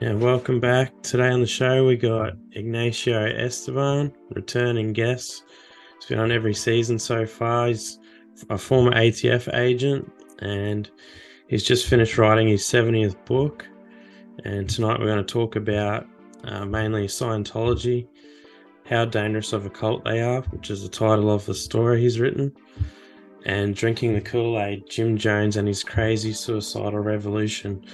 Yeah, welcome back. Today on the show we got Ignacio Esteban, returning guest. He's been on every season so far. He's a former ATF agent and he's just finished writing his 70th book. And tonight we're going to talk about mainly Scientology, how dangerous of a cult they are, which is the title of the story he's written, and Drinking the Kool-Aid, Jim Jones and His Crazy Suicidal Revolution,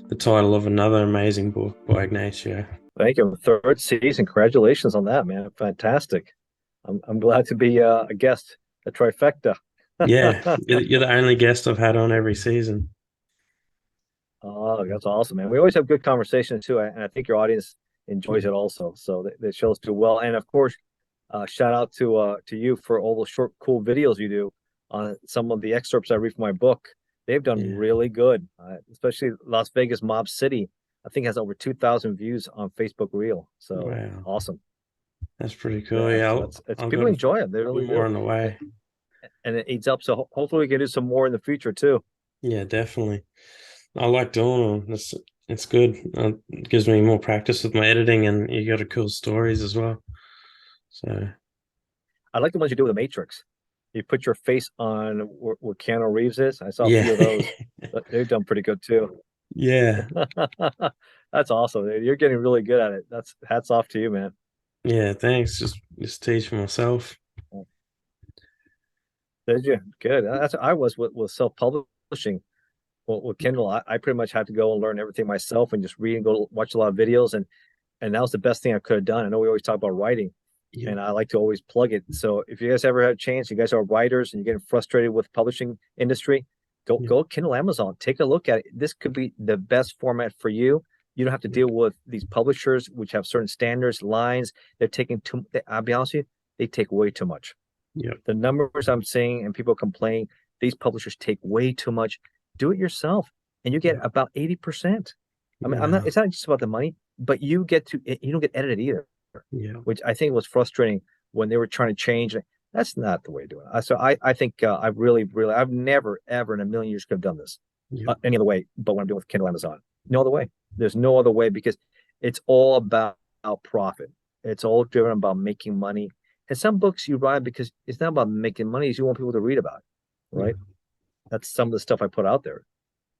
the title of another amazing book by Ignacio. Thank you. Third season. Congratulations on that, man. Fantastic. I'm glad to be a guest, a trifecta. Yeah, you're the only guest I've had on every season. Oh, that's awesome, man. We always have good conversations too, and I think your audience enjoys it also. So that shows too well. And of course, shout out to you for all those short, cool videos you do on some of the excerpts I read from my book. They've done Yeah, really good, especially Las Vegas Mob City. I think has over 2,000 views on Facebook Reel. So wow, awesome. that's pretty cool. Yeah, Yeah, so it's I've people got a enjoy it. They few really more do. on the way. And it eats up. So hopefully we can do some more in the future too. Yeah, definitely. I like doing them. It's good. It gives me more practice with my editing, and you got a cool stories as well. So I like the ones you do with the Matrix. You put your face on where Keanu Reeves is. I saw a yeah, few of those. But they've done pretty good too. yeah, That's awesome. You're getting really good at it. That's hats off to you, man. yeah. Thanks. Just teaching myself. Did you? Good. That's I was with self-publishing. Well, with Kindle, I pretty much had to go and learn everything myself and just read and go watch a lot of videos and that was the best thing I could have done. I know we always talk about writing, Yeah, and I like to always plug it. So if you guys ever have a chance, you guys are writers and you're getting frustrated with publishing industry, yeah, go Kindle Amazon. Take a look at it. This could be the best format for you. You don't have to yeah, deal with these publishers which have certain standards, lines. They're taking too. I'll be honest with you, they take way too much. yeah, The numbers I'm seeing and people complain, these publishers take way too much. Do it yourself, and you get yeah. about 80%. I mean, I'm not. Wow. It's not just about the money, but you get to. You don't get edited either, Yeah, which I think was frustrating when they were trying to change. That's not the way to do it. I think I really, I've never, ever in a million years could have done this yeah, any other way. But when I'm doing with Kindle Amazon, no other way. There's no other way because it's all about profit. It's all driven about making money. And some books you write because it's not about making money; it's you want people to read about, it, yeah, right? That's some of the stuff I put out there.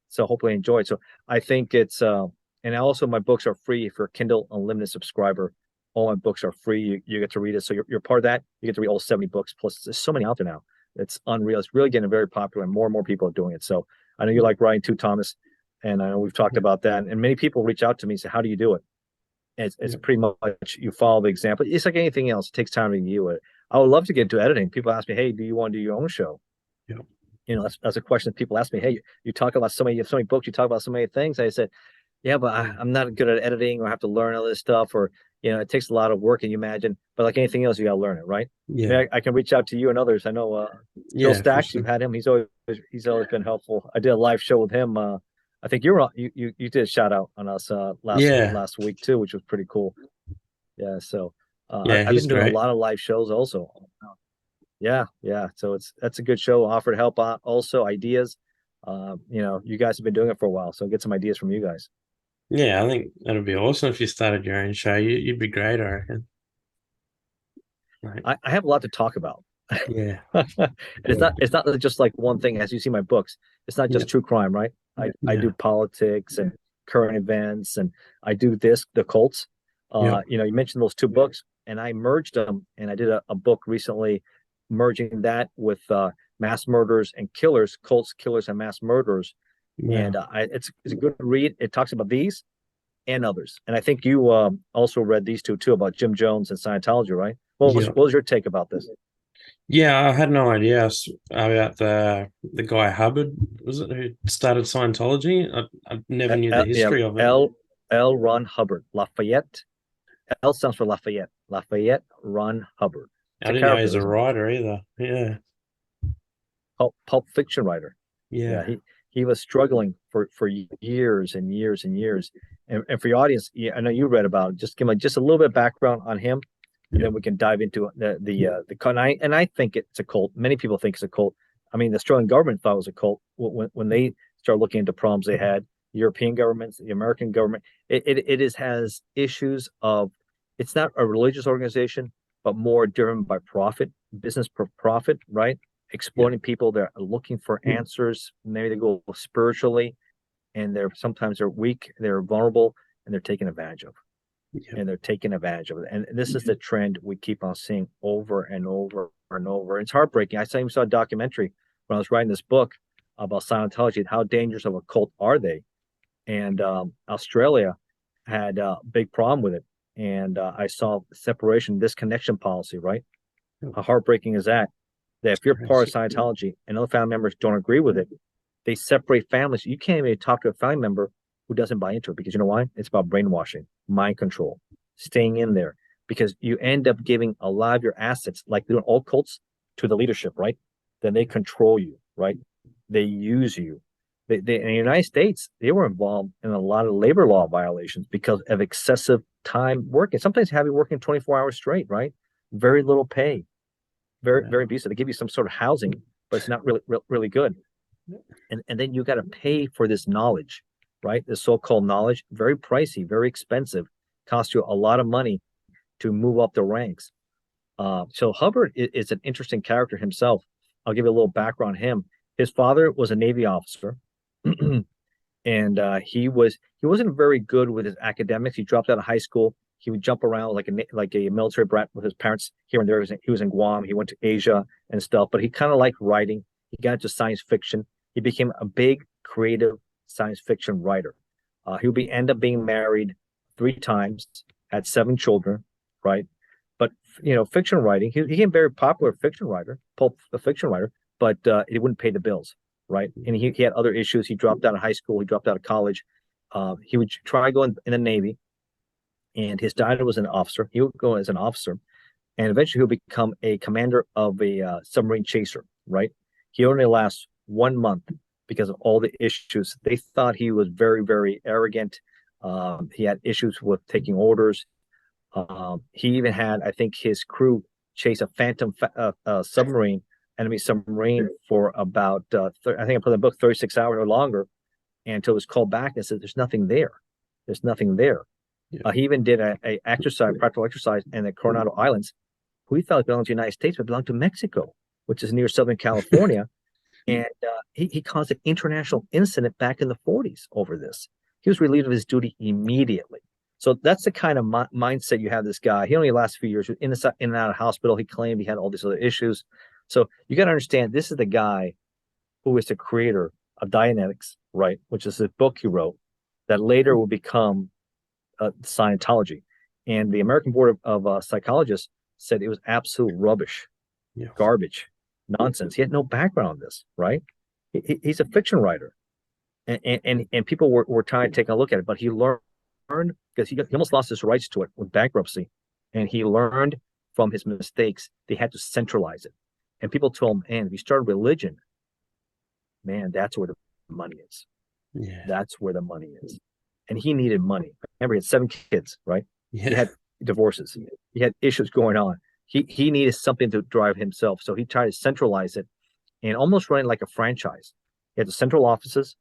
So hopefully enjoy it. So I think it's and also my books are free if you're a Kindle Unlimited subscriber. All my books are free. You get to read it. So you're part of that. You get to read all 70 books. Plus there's so many out there now. It's unreal. It's really getting very popular and more people are doing it. So I know you like writing too, Thomas. And I know we've talked yeah, about that. And many people reach out to me and say, how do you do it? It's yeah, pretty much you follow the example. It's like anything else. It takes time to review it. I would love to get into editing. People ask me, hey, do you want to do your own show? yeah, That's a question that people ask me. Hey, you talk about so many, you have so many books, you talk about so many things. I said, yeah, but I'm not good at editing or I have to learn all this stuff or, it takes a lot of work and you imagine, but like anything else, you got to learn it, right? I yeah, mean, I can reach out to you and others. I know, Bill yeah, for Stacks, sure. you've had him. He's always been helpful. I did a live show with him. I think you were on, you did a shout out on us, Yeah, last week too, which was pretty cool. Yeah. So, yeah, I've he's been doing a great. lot of live shows also. Yeah, yeah. So that's a good show. Offer to help out also ideas. You guys have been doing it for a while, so get some ideas from you guys. Yeah, I think that'd be awesome if you started your own show. You'd be great, I reckon. Like, I have a lot to talk about. yeah, It's not just like one thing. As you see my books, it's not yeah, just true crime, right? I do yeah, politics and current events, and I do the cults. yeah, You mentioned those two books, and I merged them, and I did a book recently, merging that with mass murders and killers, cults, killers, and mass murderers. And wow. it's a good read. It talks about these and others. And I think you also read these two too about Jim Jones and Scientology, right? Yeah, What was your take about this? yeah. I had no idea about the guy Hubbard, was it, who started Scientology? I never knew the Yeah, history of it. L. Ron Hubbard, Lafayette. L stands for Lafayette. Lafayette Ron Hubbard. It's I a didn't know he character, was a isn't it? writer either. Yeah, Pulp fiction writer. Yeah, yeah, he was struggling for years and years and years. And for your audience, yeah, I know you read about it. Just give me just a little bit of background on him, and yeah, then we can dive into the cult. And I think it's a cult. Many people think it's a cult. I mean, the Australian government thought it was a cult when they started looking into problems they had. European governments, the American government. Has issues of, it's not a religious organization, but more driven by profit, business for profit, right? Exploiting people that are looking for answers. Maybe they go spiritually, and sometimes they're weak, they're vulnerable, and they're taken advantage of. And they're taking advantage of it. And this is the trend we keep on seeing over and over and over. It's heartbreaking. I saw a documentary when I was writing this book about Scientology. How dangerous of a cult are they? And Australia had a big problem with it. And I saw separation, disconnection policy, right? How heartbreaking is that? That if you're part of Scientology and other family members don't agree with it, they separate families. You can't even talk to a family member who doesn't buy into it, because you know why? It's about brainwashing, mind control, staying in there, because you end up giving a lot of your assets, like doing all cults, to the leadership, right? Then they control you, right? They use you. In the United States, they were involved in a lot of labor law violations because of excessive time working. Sometimes have you working 24 hours straight, right? Very little pay, very abusive. They give you some sort of housing, but it's not really good. And then you got to pay for this knowledge, right? This so-called knowledge, very pricey, very expensive, costs you a lot of money to move up the ranks. So Hubbard is an interesting character himself. I'll give you a little background on him. His father was a Navy officer, and he wasn't very good with his academics. He dropped out of high school. He would jump around like a military brat with his parents here and there. He was in Guam. He went to Asia and stuff, but he kind of liked writing. He got into science fiction. He became a big creative science fiction writer. He would end up being married 3 times, had 7 children, right? But fiction writing, he became a very popular fiction writer, pulp fiction writer, but it wouldn't pay the bills, right? And he had other issues. He dropped out of high school. He dropped out of college. He would try going in the Navy, and his dad was an officer. He would go as an officer, and eventually he'll become a commander of a submarine chaser, right? He only lasts 1 month because of all the issues. They thought he was very, very arrogant. He had issues with taking orders. He even had, I think, his crew chase a phantom submarine, enemy submarine, for about, I think I put in the book, 36 hours or longer, and until it was called back and said, there's nothing there. There's nothing there. Yeah. He even did a practical exercise in the Coronado Islands, who he thought belonged to the United States, but belonged to Mexico, which is near Southern California. And he caused an international incident back in the 40s over this. He was relieved of his duty immediately. So that's the kind of mindset you have. This guy, he only lasts a few years in and out of hospital. He claimed he had all these other issues. So you got to understand, this is the guy who is the creator of Dianetics, right? Which is a book he wrote that later will become Scientology. And the American Board of Psychologists said it was absolute rubbish, garbage, nonsense. He had no background on this, right? He's a fiction writer. And people were trying to take a look at it, but he learned, because he almost lost his rights to it with bankruptcy, and he learned from his mistakes. They had to centralize it, and people told him, "Man, if you start a religion, man, that's where the money is. Yeah, that's where the money is." And he needed money. Remember, he had 7 kids, right? Yeah. He had divorces. He had issues going on. He needed something to drive himself, so he tried to centralize it and almost run it like a franchise. He had the central offices,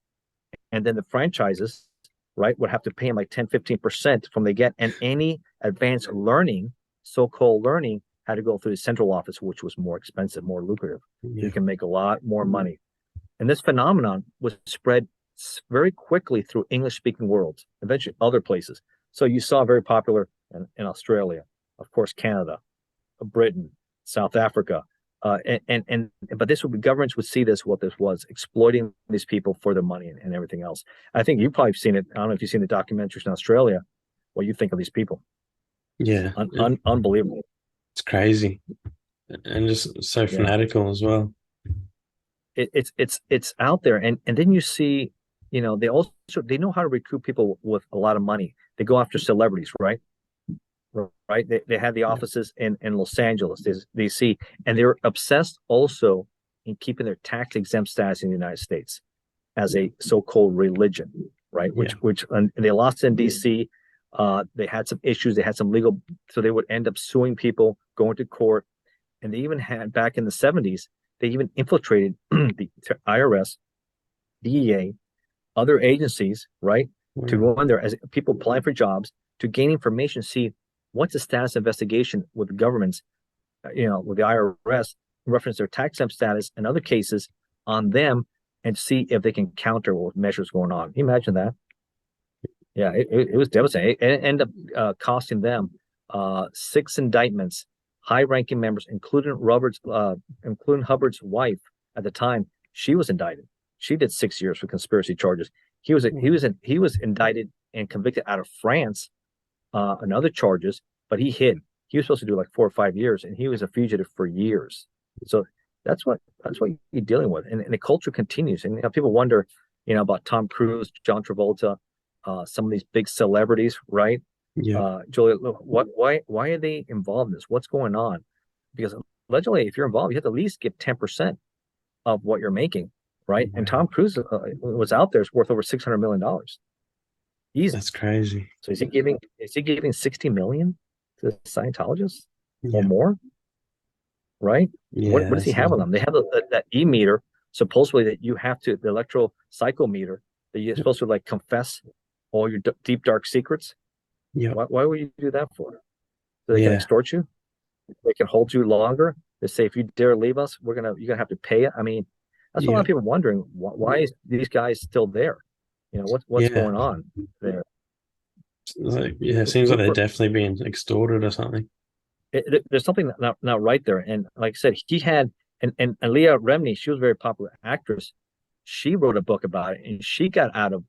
and then the franchises, right, would have to pay him like 10-15% from they get, and any advanced learning, so-called learning, had to go through the central office, which was more expensive, more lucrative. Yeah. You can make a lot more money. And this phenomenon was spread very quickly through English-speaking worlds, eventually other places. So you saw very popular in Australia, of course, Canada, Britain, South Africa, but governments would see this, what this was, exploiting these people for their money and everything else. I think you've probably seen it. I don't know if you've seen the documentaries in Australia. What you think of these people? Yeah, unbelievable. It's crazy, and just so fanatical as well. It's out there, and then you see, they know how to recruit people with a lot of money. They go after celebrities, right? Right, they had the offices in Los Angeles, DC, and they're obsessed also in keeping their tax exempt status in the United States as a so-called religion, right? Which they lost in DC. They had some issues. They had some legal, so they would end up suing people, going to court, and they even had, back in the 70s, they even infiltrated the IRS, DEA, other agencies, right, to Wow. go in there as people applying for jobs to gain information, see what's the status of investigation with the governments, with the IRS, reference their tax exempt status and other cases on them, and see if they can counter what measures going on. Can you imagine that? Yeah, it was devastating. It ended up costing them 6 indictments, high-ranking members, including Hubbard's wife at the time. She was indicted. She did 6 years for conspiracy charges. He was indicted and convicted out of France on other charges, but he hid. He was supposed to do like 4 or 5 years, and he was a fugitive for years. So that's what you're dealing with, and the culture continues. And people wonder, about Tom Cruise, John Travolta, some of these big celebrities, right? Yeah. Julia, why are they involved in this? What's going on? Because allegedly, if you're involved, you have to at least give 10% of what you're making, right? And Wow. Tom Cruise was out there is worth over $600 million. Easy. That's crazy. So is he giving 60 million to Scientologists or Yeah. more? Right? What Yeah. does he That's have on them? They have that e-meter, supposedly, that you have to, the electropsychometer, that you're yep. supposed to like confess all your deep dark secrets. Yep. Why would you do that for? So they can Yeah. extort you. They can hold you longer. They say, if you dare leave us, you're gonna have to pay it. I mean, that's what a lot Yeah. of people wondering. Why is these guys still there? What's Yeah. going on there? Like, yeah. It seems like they're definitely being extorted or something. There's something not right there. And like I said, he had, and Leah Remini, she was a very popular actress. She wrote a book about it, and she got out of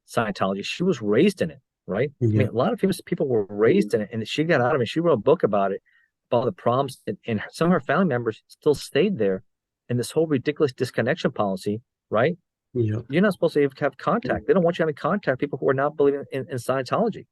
Scientology. She was raised in it, right? I mean, Yeah. a lot of famous people were raised in it, and she got out of it. She wrote a book about it, about the problems, and some of her family members still stayed there. And this whole ridiculous disconnection policy, right? Yeah. You're not supposed to have contact. They don't want you having contact with people who are not believing in Scientology.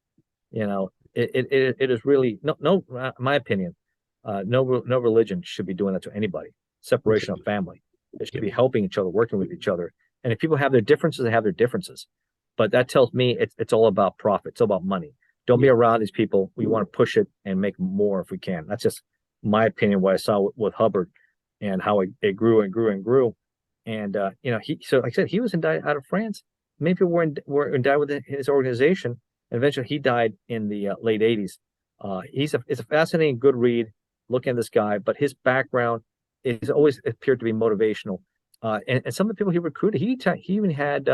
It is really no, my opinion, no religion should be doing that to anybody. Separation of family. They should be helping each other, working with each other. And if people have their differences, they have their differences. But that tells me it's all about profit. It's all about money. Don't be around these people. We want to push it and make more if we can. That's just my opinion. What I saw with Hubbard, and how it grew and grew and grew. And so like I said, he was indicted out of France. Many people were indicted with his organization. And eventually, he died in the late '80s. It's a fascinating, good read. Looking at this guy, but his background is always appeared to be motivational. And some of the people he recruited, he even had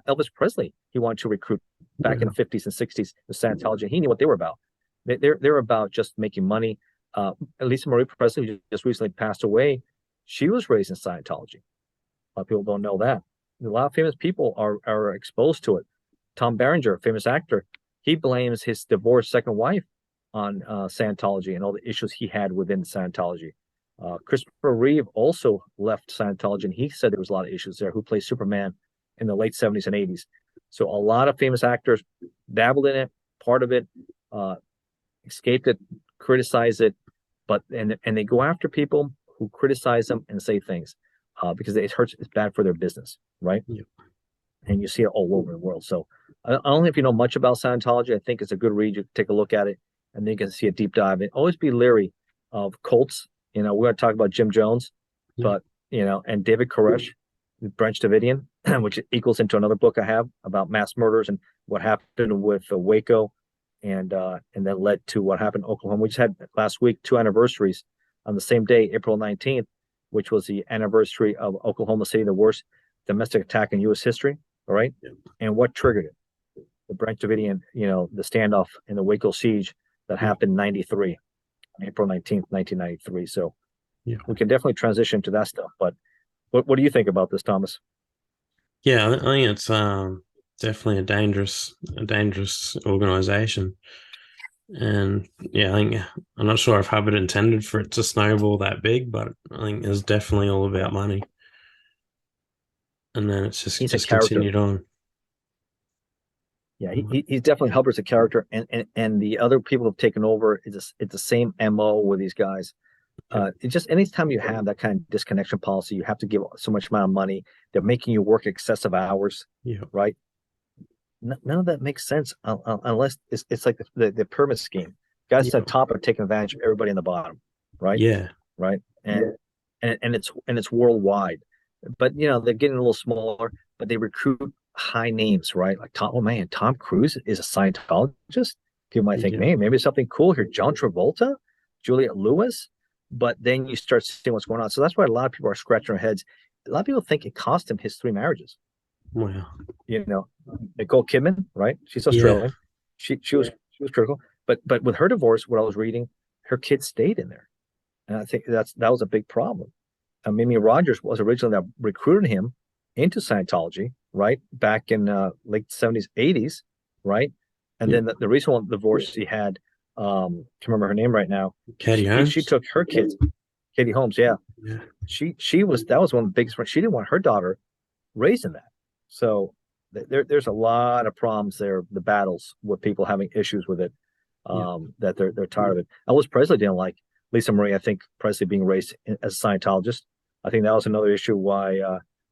Elvis Presley. He wanted to recruit back in the '50s and '60s the Scientology. He knew what they were about. They're about just making money. Lisa Marie Presley, who just recently passed away, she was raised in Scientology. A lot of people don't know that. A lot of famous people are exposed to it. Tom Berenger, a famous actor, he blames his divorced second wife on Scientology and all the issues he had within Scientology. Christopher Reeve also left Scientology, and he said there was a lot of issues there. Who played Superman in the late '70s and '80s? So a lot of famous actors dabbled in it, part of it, escaped it, criticized it, but and they go after people who criticize them and say things because it hurts. It's bad for their business, right? Yeah. And you see it all over the world. So I don't know if you know much about Scientology. I think it's a good read. You take a look at it, and then you can see a deep dive. And always be leery of cults. We're going to talk about Jim Jones, but and David Koresh, Branch Davidian, which equals into another book I have about mass murders and what happened with Waco, and then led to what happened in Oklahoma. We just had last week 2 anniversaries on the same day, April 19th, which was the anniversary of Oklahoma City, the worst domestic attack in U.S. history. All right. Yeah. And what triggered it? The Branch Davidian, the standoff in the Waco siege that happened in '93, April 19th, 1993. So we can definitely transition to that stuff. But what do you think about this, Thomas? Yeah, I think it's definitely a dangerous organization. And yeah, I think I'm not sure if Hubbard intended for it to snowball that big, but I think it's definitely all about money. And then it's just continued on. Yeah, he's definitely Hubbard's a character, and the other people have taken over. It's the same MO with these guys. It's just anytime you have that kind of disconnection policy, you have to give so much amount of money. They're making you work excessive hours, right? None of that makes sense unless it's like the pyramid scheme. Guys at the top are taking advantage of everybody in the bottom, right? Yeah, right. And it's worldwide. But they're getting a little smaller. but they recruit high names, right? Like Tom, oh man, Tom Cruise is a Scientologist. People might think, Yeah. man, maybe something cool here. John Travolta, Juliette Lewis. But then you start seeing what's going on. So that's why a lot of people are scratching their heads. A lot of people think it cost him his 3 marriages. Wow. You know, Nicole Kidman, right? She's Yeah. Australian. She was critical. But with her divorce, what I was reading, her kids stayed in there. And I think that was a big problem. Mimi Rogers was originally that recruited him into Scientology, right? Back in late 70s, 80s, right? And Yeah. then the recent one divorce he had, can't remember her name right now. Katie She Holmes. took her kids, Katie Holmes, yeah. Yeah. She was that was one of the biggest. She didn't want her daughter raised in that. So there's a lot of problems there. The battles with people having issues with it, Yeah. that they're tired of it. Elvis Presley didn't like Lisa Marie. I think Presley being raised as a Scientologist. I think that was another issue why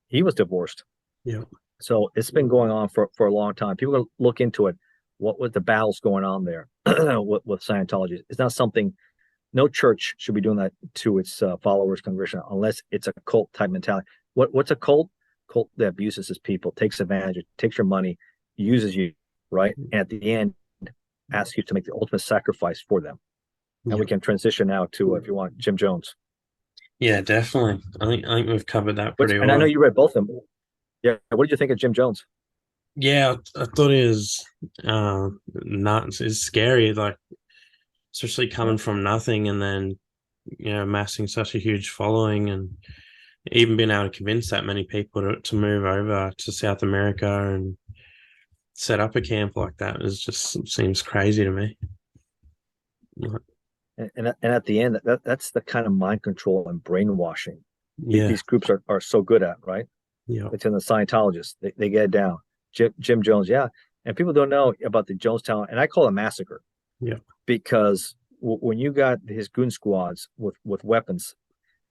he was divorced. Yeah. So it's been going on for a long time. People look into it. What was the battles going on there with Scientology? It's not something. No church should be doing that to its followers, congregation, unless it's a cult type mentality. What's a cult? Cult that abuses its people, takes advantage, takes your money, uses you, right? And at the end, asks you to make the ultimate sacrifice for them. And Yeah. we can transition now to, if you want, Jim Jones. Yeah, definitely. I think we've covered that pretty And I know well. you read both of them. Yeah. What did you think of Jim Jones? Yeah, I thought it was nuts. It's scary, like especially Yeah. coming from nothing and then amassing such a huge following and even being able to convince that many people to move over to South America and set up a camp like that is just seems crazy to me. And at the end, that's the kind of mind control and brainwashing Yeah, these groups are so good at, right? yeah, It's in the Scientologists. They get it down. Jim Jones, yeah. And people don't know about the Jonestown, and I call it massacre yeah, because when you got his goon squads with weapons,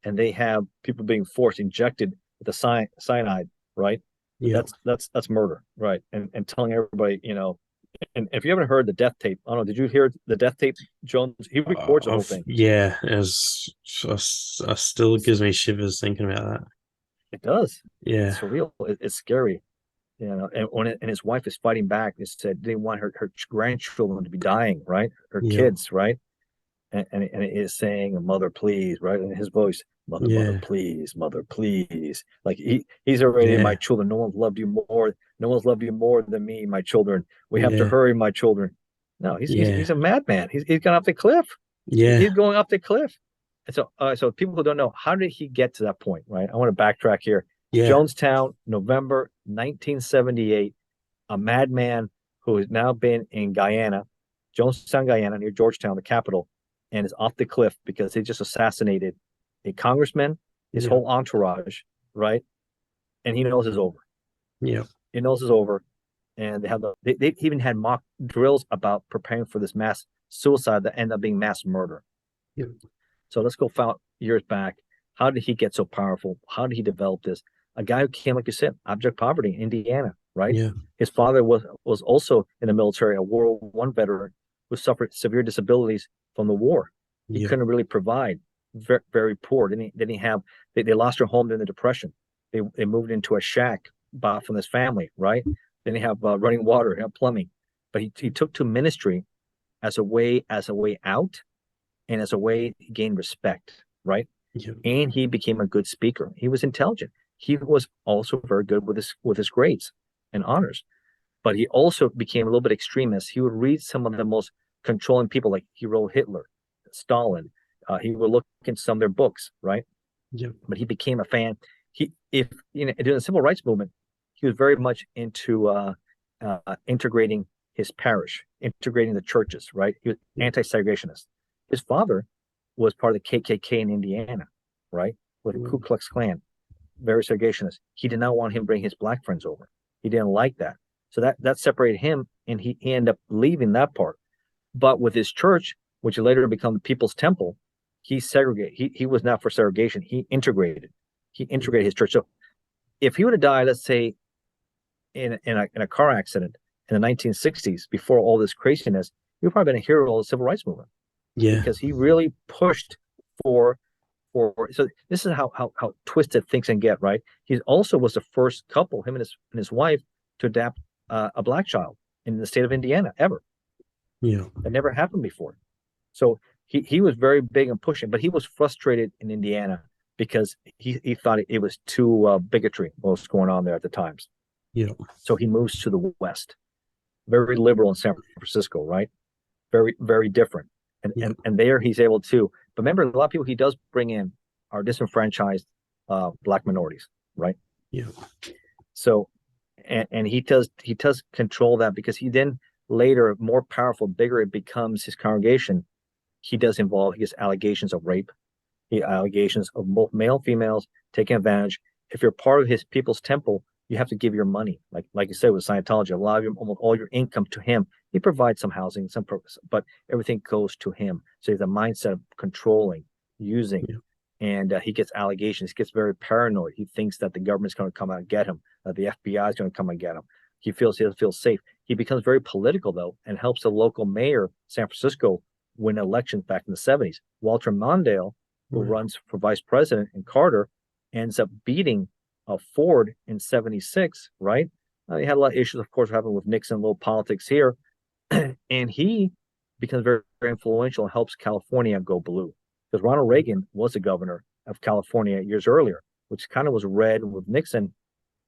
and they have people being forced injected with the cyanide, right? yeah. That's murder, right? And telling everybody, and if you haven't heard the death tape, I don't know, did you hear the death tape? Jones, he records the whole thing. Yeah, it still gives me shivers thinking about that. It does. Yeah, It's surreal. It's scary. And his wife is fighting back. They said they want her grandchildren to be dying, right? Her yeah, kids, right? And it is saying, "Mother, please," right? In his voice, "Mother, mother, yeah, please, mother, please." Like he's already, my yeah, children. No one's loved you more. No one's loved you more than me, my children. We have to yeah, hurry, my children. No, he's yeah, a madman. He's gone off the cliff. yeah, He's going off the cliff. And so people who don't know, how did he get to that point, right? I want to backtrack here. yeah, Jonestown, November 1978. A madman who has now been in Guyana, Jonestown, Guyana, near Georgetown, the capital, and is off the cliff because they just assassinated a congressman, his yeah, whole entourage, right? And he knows it's over. yeah, He knows it's over. And they even had mock drills about preparing for this mass suicide that ended up being mass murder. yeah, So let's go years back. How did he get so powerful? How did he develop this? A guy who came, like you said, abject poverty in Indiana, right? yeah, His father was also in the military, a World War I veteran who suffered severe disabilities from the war. He yeah, couldn't really provide. Very, very poor. Didn't he have? They lost their home during the Depression. They moved into a shack bought from his family, right? Then he have running water, he have plumbing, but he took to ministry as a way out and as a way to gain respect, right? yeah, And he became a good speaker. He was intelligent. He was also very good with his grades and honors. But he also became a little bit extremist. He would read some of the most controlling people, like he wrote Hitler, Stalin. He would look into some of their books, right? yeah, But he became a fan. During the civil rights movement, he was very much into integrating his parish, integrating the churches, right? He was anti-segregationist. His father was part of the KKK in Indiana, right? With the Ku Klux Klan, very segregationist. He did not want him to bring his black friends over. He didn't like that. So that separated him, and he ended up leaving that part. But with his church, which later became the People's Temple, he segregated. He was not for segregation. He integrated. He integrated his church. So if he would have died, let's say, in a car accident in the 1960s, before all this craziness, he would probably been a hero of the civil rights movement yeah, because he really pushed for So this is how twisted things can get, right? He also was the first couple, him and his wife, to adopt a black child in the state of Indiana ever. Yeah. That never happened before. So he was very big and pushing, but he was frustrated in Indiana because he thought it was too bigotry what was going on there at the times. Yeah. So he moves to the West, very liberal in San Francisco, right? Very, very different. And there he's able to. But remember, a lot of people he does bring in are disenfranchised black minorities, right? Yeah. So, and he does control that because he then later, more powerful, bigger it becomes his congregation, he gets allegations of rape, allegations of both male and females taking advantage. If you're part of his people's temple, you have to give your money, like you said with Scientology, a lot of almost all your income to him. He provides some housing, some purpose, but everything goes to him. So he's a mindset of controlling, using, and he gets allegations. He gets very paranoid. He thinks that the government's going to come out and get him, that the FBI is going to come and get him. He doesn't feel safe. He becomes very political though, and helps the local mayor, San Francisco, win elections back in the 70s. Walter Mondale, who runs for vice president, and Carter ends up beating Ford in 76, right? He had a lot of issues, of course, happened with Nixon, a little politics here. And he becomes very, very influential and helps California go blue. Because Ronald Reagan was the governor of California years earlier, which kind of was red with Nixon,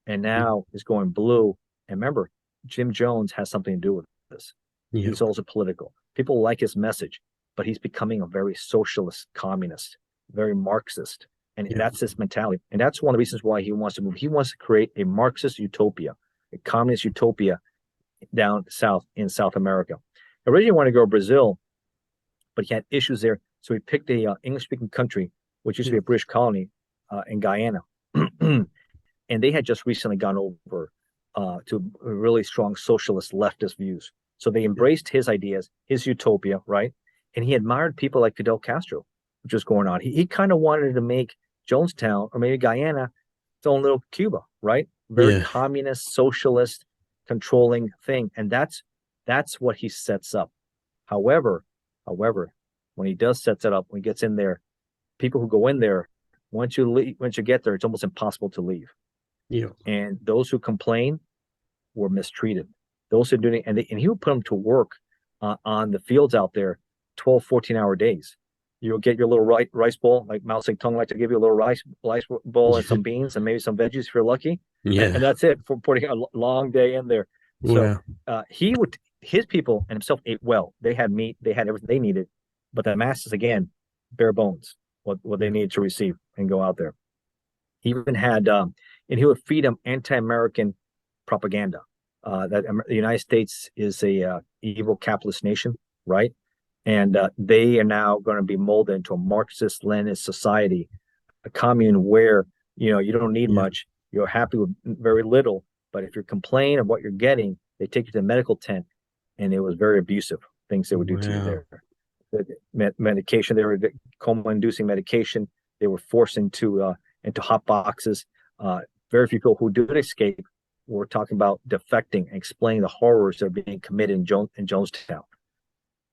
and now is going blue. And remember, Jim Jones has something to do with this. He's also political. People like his message, but he's becoming a very socialist, communist, very Marxist. And that's his mentality. And that's one of the reasons why he wants to move. He wants to create a Marxist utopia, a communist utopia down south in South America. Originally wanted to go to Brazil, but he had issues there. So he picked a English-speaking country, which used to be a British colony in Guyana. And they had just recently gone over to really strong socialist leftist views. So they embraced his ideas, his utopia, right? And he admired people like Fidel Castro, which was going on. He kind of wanted to make Jonestown, or maybe Guyana, its own little Cuba, right? Very communist, socialist, controlling thing. And that's what he sets up. However, when he does sets it up, when he gets in there, people who go in there, once you get there, it's almost impossible to leave. Yeah. And those who complain were mistreated. Those who are doing it, and he would put them to work on the fields out there, 12, 14-hour days. You'll get your little rice bowl, like Mao Zedong liked to give you a little rice bowl and some beans and maybe some veggies if you're lucky. Yeah. And that's it for putting a long day in there. So his people and himself ate well. They had meat, they had everything they needed, but the masses, again, bare bones, what they needed to receive and go out there. He even had, and he would feed them anti-American propaganda. That the United States is a evil capitalist nation, right? And they are now going to be molded into a Marxist-Leninist society, a commune where you don't need much, you're happy with very little, but if you complain of what you're getting, they take you to the medical tent, and it was very abusive things they would do to you there. The medication, they were coma-inducing medication. They were forced into hot boxes. Very few people who did escape were talking about defecting and explaining the horrors that are being committed in Jonestown.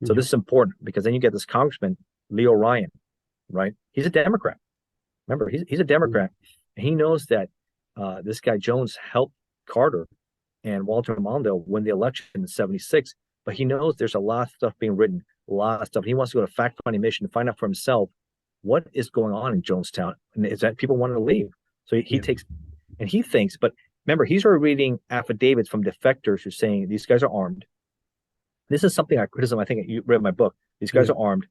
So this is important because then you get this congressman, Leo Ryan, right? He's a Democrat. Remember, he's a Democrat. And he knows that this guy Jones helped Carter and Walter Mondale win the election in 76. But he knows there's a lot of stuff being written, a lot of stuff. He wants to go to a fact-finding mission to find out for himself what is going on in Jonestown. And is that people want to leave. So he takes, and he thinks, but remember, he's already reading affidavits from defectors who are saying these guys are armed. This is something I criticism. I think you read my book. These guys are armed.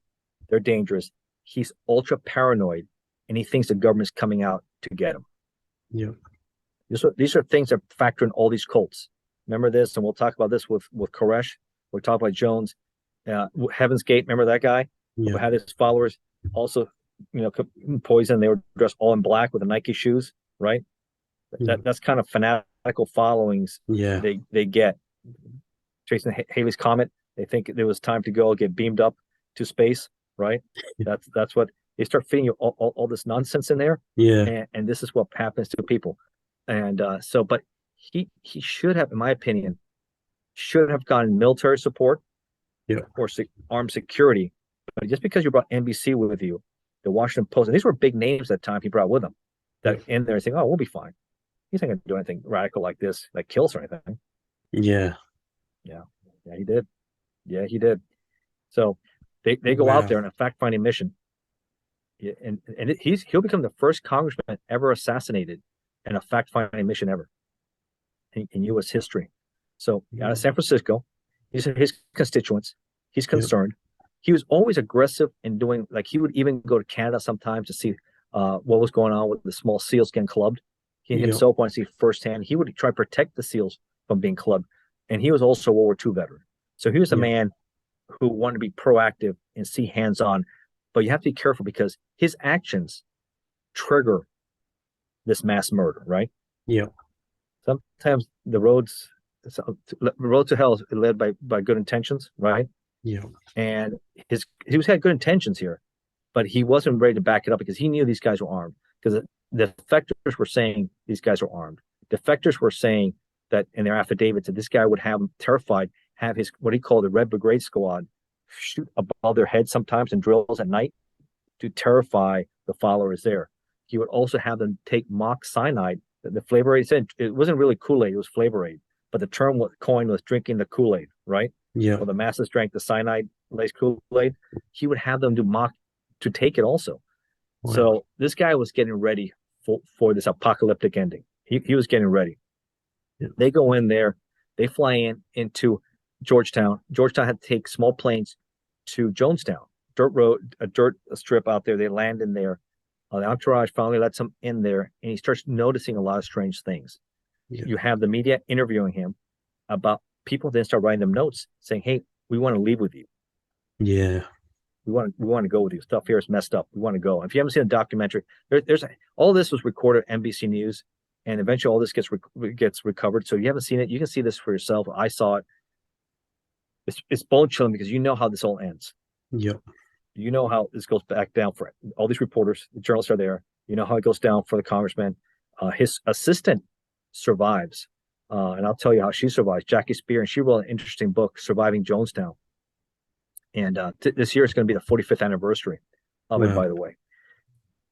They're dangerous. He's ultra paranoid, and he thinks the government's coming out to get him. Yeah. These are things that factor in all these cults. Remember this, and we'll talk about this with Koresh. We'll talk about Jones. Heaven's Gate, remember that guy? Who had his followers also, poison. They were dressed all in black with the Nike shoes, right? That's kind of fanatical followings they get. Chasing Halley's Comet, they think there was time to go get beamed up to space, right? That's what they start feeding you all this nonsense in there. And this is what happens to people. And but he should have, in my opinion, should have gotten military support or armed security. But just because you brought NBC with you the Washington Post, and these were big names at the time he brought with him that in there saying, oh, we'll be fine. He's not going to do anything radical like this, like kills or anything. Yeah. Yeah. Yeah, he did. Yeah, he did. So they go out there on a fact-finding mission. Yeah, and he'll become the first congressman ever assassinated in a fact-finding mission ever in U.S. history. So out of San Francisco, these are his constituents. He's concerned. He was always aggressive in doing, like he would even go to Canada sometimes to see what was going on with the small SEALs getting clubbed. He himself wanted to see firsthand. He would try to protect the SEALs from being clubbed. And he was also a World War II veteran. So he was a man who wanted to be proactive and see hands-on. But you have to be careful because his actions trigger this mass murder, right? Yeah. Sometimes the road to hell is led by good intentions, right? Yeah. And he had good intentions here, but he wasn't ready to back it up because he knew these guys were armed. Because the defectors were saying these guys are armed. Defectors were saying that in their affidavits that this guy would have them terrified, have his what he called the Red Brigade Squad shoot above their heads sometimes in drills at night to terrify the followers there. He would also have them take mock cyanide. The flavor aid said it wasn't really Kool-Aid, it was flavor aid. But the term coined was drinking the Kool-Aid, right? Yeah. Well, the masses drank the cyanide laced Kool-Aid. He would have them do mock to take it also. Wow. So this guy was getting ready for this apocalyptic ending. He was getting ready. Yeah. They go in there, they fly into Georgetown. Georgetown had to take small planes to Jonestown, a dirt strip out there. They land in there. The entourage finally lets him in there, and he starts noticing a lot of strange things. Yeah. You have the media interviewing him about people, then start writing them notes saying, "Hey, we want to leave with you. Yeah, we want to go with you. Stuff here is messed up. We want to go." If you haven't seen a documentary, there's all this was recorded at NBC News, and eventually all this gets recovered. So if you haven't seen it, you can see this for yourself. I saw it. It's bone chilling because you know how this all ends. Yep. You know how this goes back down for all these reporters. The journalists are there. You know how it goes down for the congressman. His assistant survives, and I'll tell you how she survives. Jackie Spear, and she wrote an interesting book, Surviving Jonestown. And this year is going to be the 45th anniversary of it, by the way.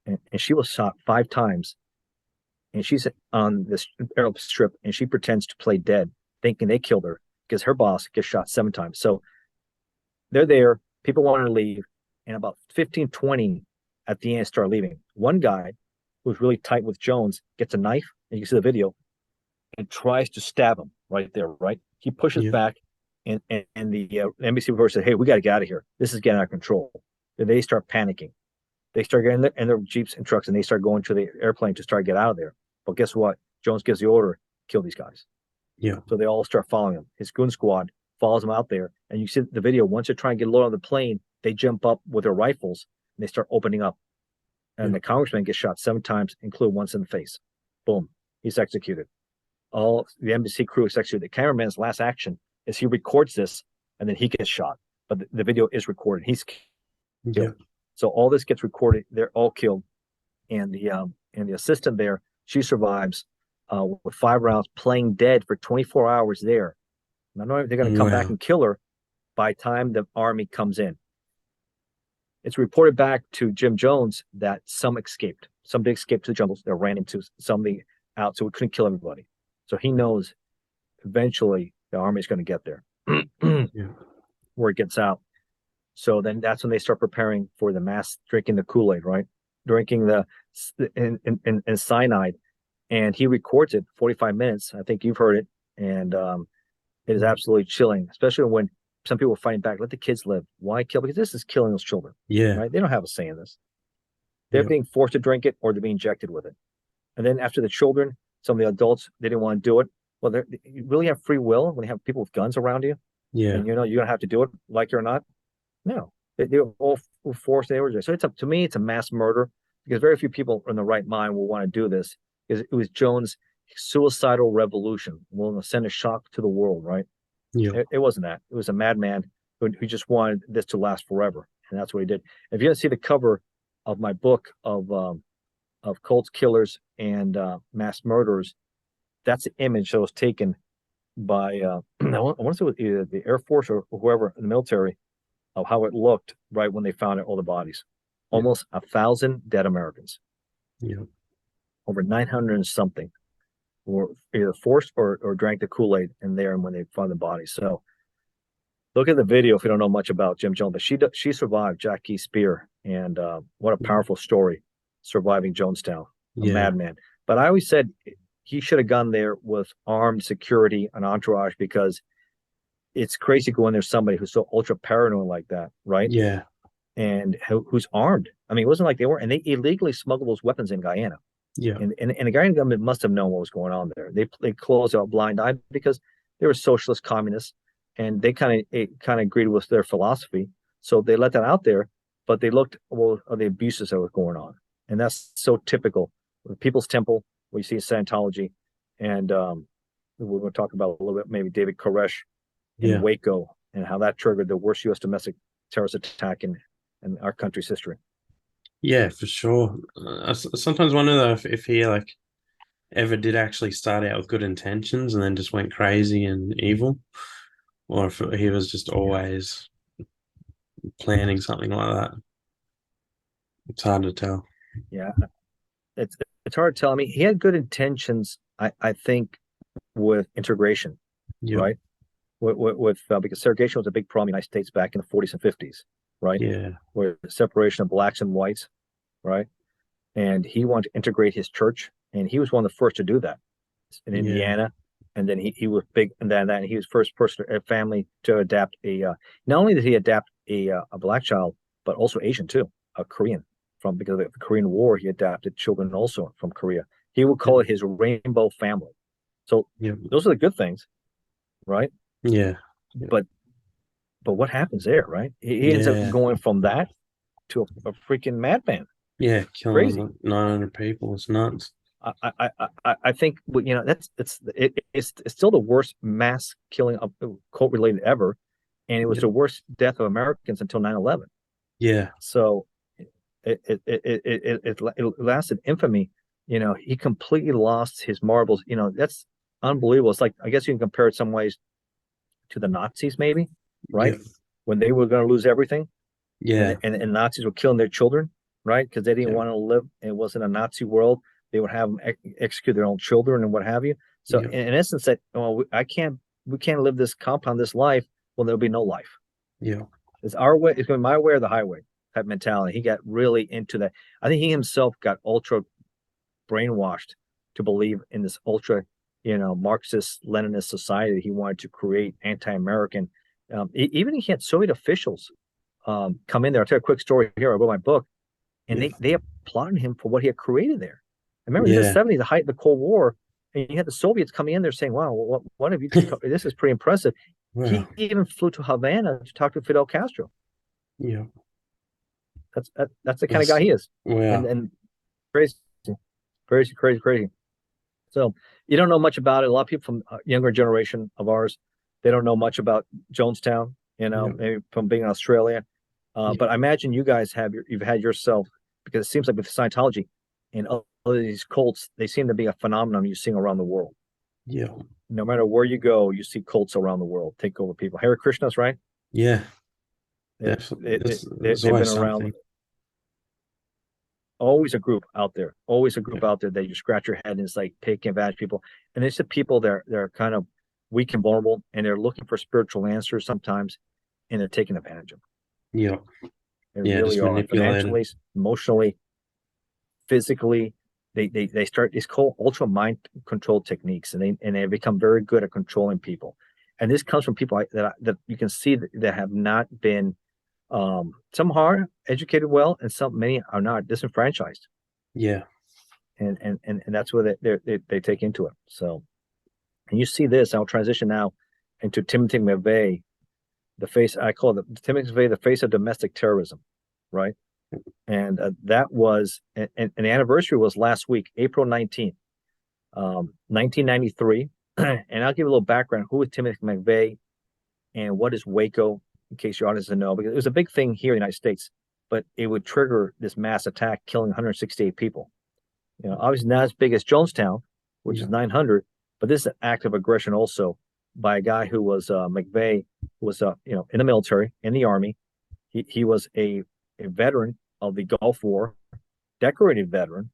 And she was shot 5 times, and she's on this airstrip, and she pretends to play dead, thinking they killed her because her boss gets shot 7 times. So they're there. People want to leave. And about 15, 20 at the end start leaving. One guy who's really tight with Jones gets a knife, and you can see the video, and tries to stab him right there, right? He pushes back, and the NBC reporter said, "Hey, we got to get out of here. This is getting out of control." And they start panicking. They start getting in their Jeeps and trucks, and they start going to the airplane to start to get out of there. But guess what? Jones gives the order, kill these guys. Yeah. So they all start following him. His goon squad follows him out there. And you see the video, once they're trying to get low on the plane, they jump up with their rifles and they start opening up. And the congressman gets shot 7 times, including once in the face. Boom. He's executed. All the NBC crew is executed. The cameraman's last action is he records this and then he gets shot. But the video is recorded. He's killed. Yeah. So all this gets recorded. They're all killed. And the assistant there, she survives with 5 rounds, playing dead for 24 hours there. Now, they're going to come back and kill her by the time the army comes in. It's reported back to Jim Jones that some escaped. Some did escape to the jungles. They ran into somebody out, so we couldn't kill everybody. So he knows eventually the army is going to get there where it gets out. So then that's when they start preparing for the mass drinking the Kool-Aid, right? Drinking the and cyanide. And he records it 45 minutes. I think you've heard it. And it is absolutely chilling, especially when some people are fighting back. Let the kids live. Why kill? Because this is killing those children. Yeah. Right? They don't have a say in this. They're being forced to drink it or they're being injected with it. And then after the children, some of the adults, they didn't want to do it. Well, you really have free will when you have people with guns around you. Yeah. And you're going to have to do it, like it or not. No. They were all forced. So to me, it's a mass murder because very few people in the right mind will want to do this. Because it was Jones' suicidal revolution, willing to send a shock to the world, right? Yeah. It wasn't that. It was a madman who just wanted this to last forever, and that's what he did. If you don't see the cover of my book of cults, killers, and mass murderers, that's the image that was taken by I want to say it was either the Air Force or whoever in the military of how it looked right when they found all the bodies. almost 1,000 dead Americans, Yeah. over 900 and something were either forced or drank the Kool-Aid in there and when they found the body. So look at the video if you don't know much about Jim Jones, but she survived Jackie Spear, and what a powerful story, surviving Jonestown, a Yeah. madman. But I always said he should have gone there with armed security, an entourage, because it's crazy going there somebody who's so ultra paranoid like that, right? Yeah. And who's armed. I mean, it wasn't like they weren't, and they illegally smuggled those weapons in Guyana. Yeah. And the Guyana government must have known what was going on there. They closed out blind eye because they were socialist communists, and they kind of agreed with their philosophy. So they let that out there, but they looked well at the abuses that were going on, and that's so typical. The People's Temple, we see Scientology, and we're going to talk about a little bit maybe David Koresh in Waco and how that triggered the worst U.S. domestic terrorist attack in our country's history. Yeah, for sure. I sometimes wonder though if he like ever did actually start out with good intentions and then just went crazy and evil, or if he was just always planning something like that. It's hard to tell. Yeah, it's hard to tell. I mean, he had good intentions, I think, with integration, right? With because segregation was a big problem in the United States back in the 40s and 50s, right? Yeah. Where separation of blacks and whites, right? And he wanted to integrate his church, and he was one of the first to do that in Indiana. And then he was big, and then he was first person, a family to adapt a. Not only did he adapt a black child, but also Asian too, a Korean, from because of the Korean War. He adapted children also from Korea. He would call it his rainbow family. So those are the good things, right? Yeah. But what happens there, right? He ends up going from that to a freaking madman. Yeah, killing crazy. 900 people. It's nuts. I think it's still the worst mass killing of cult related ever, and it was the worst death of Americans until 9/11. Yeah. So it lasted infamy. You know, he completely lost his marbles. You know, that's unbelievable. It's like, I guess you can compare it some ways to the Nazis, maybe, right? When they were going to lose everything. And Nazis were killing their children, right? Because they didn't want to live. It wasn't a Nazi world. They would have them execute their own children and what have you. So in essence, that we can't live this compound, this life. Well, there'll be no life. Yeah. It's our way. It's going to be my way or the highway type mentality. He got really into that. I think he himself got ultra brainwashed to believe in this ultra, Marxist Leninist society he wanted to create, anti-American. Even he had Soviet officials come in there. I'll tell you a quick story here. I wrote my book, and they applauded him for what he had created there. I remember in the 70s, the height of the Cold War, and you had the Soviets coming in there saying, "Wow, what have you? This is pretty impressive." Wow. He even flew to Havana to talk to Fidel Castro. Yeah, that's the kind of guy he is. Wow. And crazy. So you don't know much about it. A lot of people from younger generation of ours, they don't know much about Jonestown. Maybe from being in Australia. But I imagine you guys you've had yourself, because it seems like with Scientology and all of these cults, they seem to be a phenomenon you're seeing around the world. Yeah. No matter where you go, you see cults around the world take over people. Hare Krishnas, right? Yeah. They've been around. Always a group out there. Always a group out there that you scratch your head and it's like taking advantage of people. And it's the people they're kind of weak and vulnerable, and they're looking for spiritual answers sometimes, and they're taking advantage of them. Yeah. They really are, financially, emotionally, physically. They start these ultra mind control techniques, and they become very good at controlling people. And this comes from people that you can see that have not been, some are educated well, and many are not, disenfranchised. Yeah. And that's where they take into it. So, and you see this. I'll transition now into Timothy McVeigh, I call it Timothy McVeigh, the face of domestic terrorism, right? And that was, and the anniversary was last week, April 19th, 1993. And I'll give you a little background. Who is Timothy McVeigh and what is Waco, in case your audience doesn't know, because it was a big thing here in the United States, but it would trigger this mass attack, killing 168 people. Obviously not as big as Jonestown, which is 900, but this is an act of aggression also by a guy who was McVeigh, who was in the military, in the army. He was a veteran of the Gulf War, decorated veteran.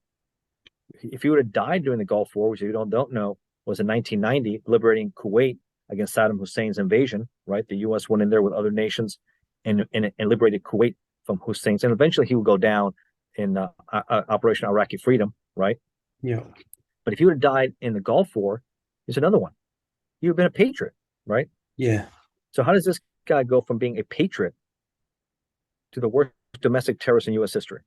If he would have died during the Gulf War, which you don't know, was in 1990, liberating Kuwait against Saddam Hussein's invasion, right? The U.S. went in there with other nations and liberated Kuwait from Hussein's. And eventually he would go down in Operation Iraqi Freedom, right? Yeah. But if he would have died in the Gulf War, here's another one. He would have been a patriot, right? Yeah. So how does this guy go from being a patriot to the worst domestic terrorist in U.S. history?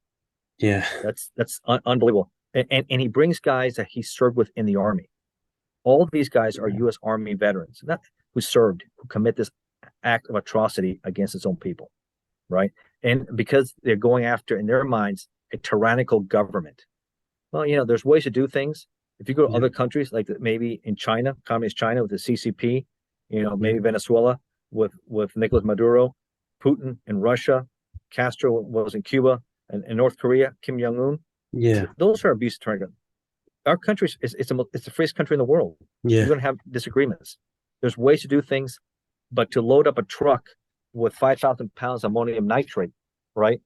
Yeah. That's unbelievable. And he brings guys that he served with in the Army. All of these guys are U.S. Army veterans, not who served, who commit this act of atrocity against its own people, right? And because they're going after, in their minds, a tyrannical government. Well, there's ways to do things. If you go to other countries, like maybe in China, communist China with the CCP, maybe Venezuela with Nicolas Maduro, Putin in Russia, Castro was in Cuba, and North Korea, Kim Jong-un. Yeah. Those are abuse targets. Our country it's the freest country in the world. Yeah. You're going to have disagreements. There's ways to do things, but to load up a truck with 5,000 pounds of ammonium nitrate, right?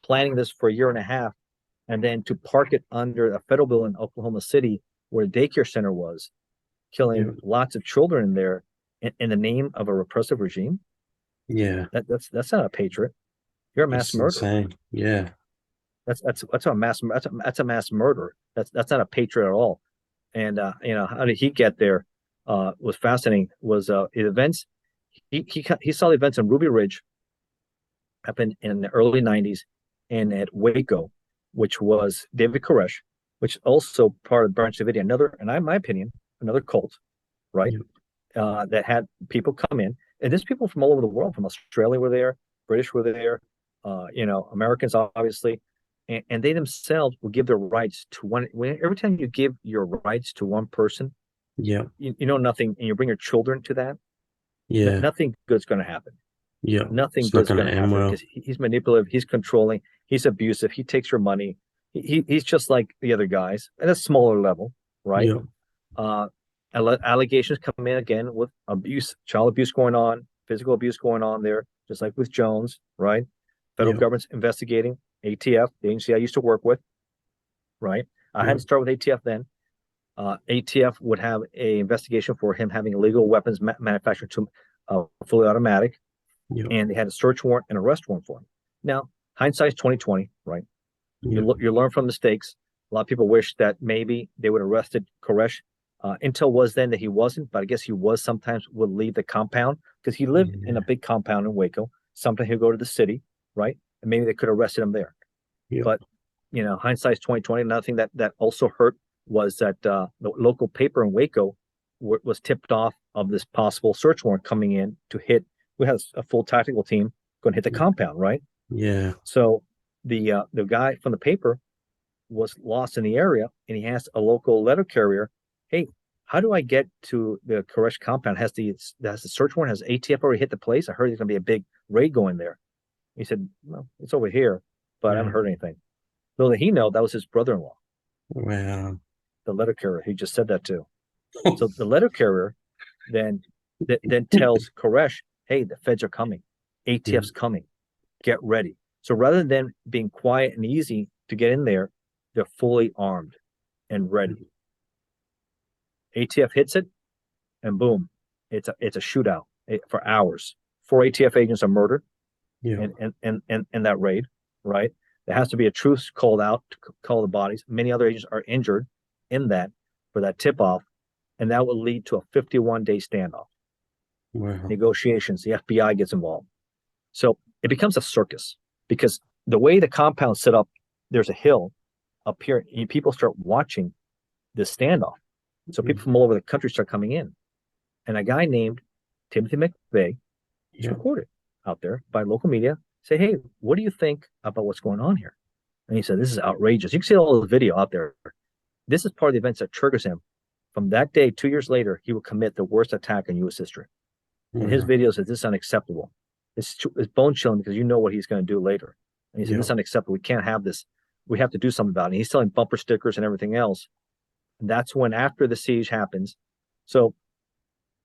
Planning this for a year and a half, and then to park it under a federal building in Oklahoma City where the daycare center was, killing lots of children in there in the name of a repressive regime. Yeah. That's not a patriot. You're a mass murderer. Insane. Yeah. That's a mass murder. That's not a patriot at all. And how did he get there? Was fascinating. Was events he saw the events in Ruby Ridge happened in the early 90s, and at Waco, which was David Koresh, which also part of Branch Davidian, in my opinion, another cult, right? That had people come in, and there's people from all over the world, from Australia were there, British were there, Americans obviously. And they themselves will give their rights to one. Every time you give your rights to one person, you know nothing, and you bring your children to that, nothing good's going to happen. Yeah, nothing good's going to happen because he's manipulative, he's controlling, he's abusive, he takes your money. He's just like the other guys at a smaller level, right? Allegations come in again with abuse, child abuse going on, physical abuse going on there, just like with Jones, right? Federal government's investigating. ATF, the agency I used to work with, right? I had to start with ATF then. ATF would have a investigation for him having illegal weapons manufactured to fully automatic, and they had a search warrant and arrest warrant for him. Now, hindsight's 2020, right? You learn from mistakes. A lot of people wish that maybe they would have arrested Koresh. Intel was then that he wasn't, but I guess he was sometimes would leave the compound because he lived in a big compound in Waco. Sometimes he'd go to the city, right? And maybe they could have arrested him there. But hindsight's 2020. Another thing that also hurt was that the local paper in Waco was tipped off of this possible search warrant coming in to hit. We had a full tactical team going to hit the compound, right? Yeah. So the guy from the paper was lost in the area, and he asked a local letter carrier, "Hey, how do I get to the Koresh compound? Has the search warrant? Has ATF already hit the place? I heard there's going to be a big raid going there." He said, "Well, it's over here, but I haven't heard anything." Little did he know that was his brother-in-law. Wow. The letter carrier. He just said that too. So the letter carrier then tells Koresh, "Hey, the feds are coming. ATF's coming. Get ready." So rather than being quiet and easy to get in there, they're fully armed and ready. ATF hits it, and boom, it's a shootout for hours. 4 ATF agents are murdered in that raid, right? There has to be a truce called out to call the bodies. Many other agents are injured in that for that tip-off, and that will lead to a 51-day standoff. Wow. Negotiations, the FBI gets involved. So it becomes a circus because the way the compound's set up, there's a hill up here, and people start watching this standoff. So people from all over the country start coming in. And a guy named Timothy McVeigh is recorded out there by local media. Say, "Hey, what do you think about what's going on here?" And he said, "This is outrageous." You can see all the video out there. This is part of the events that triggers him. From that day, 2 years later, he will commit the worst attack in U.S. history. And his video says, "This is unacceptable." It's bone chilling because you know what he's going to do later. And he said, "This is unacceptable. We can't have this. We have to do something about it." And he's selling bumper stickers and everything else. And that's when, after the siege happens, so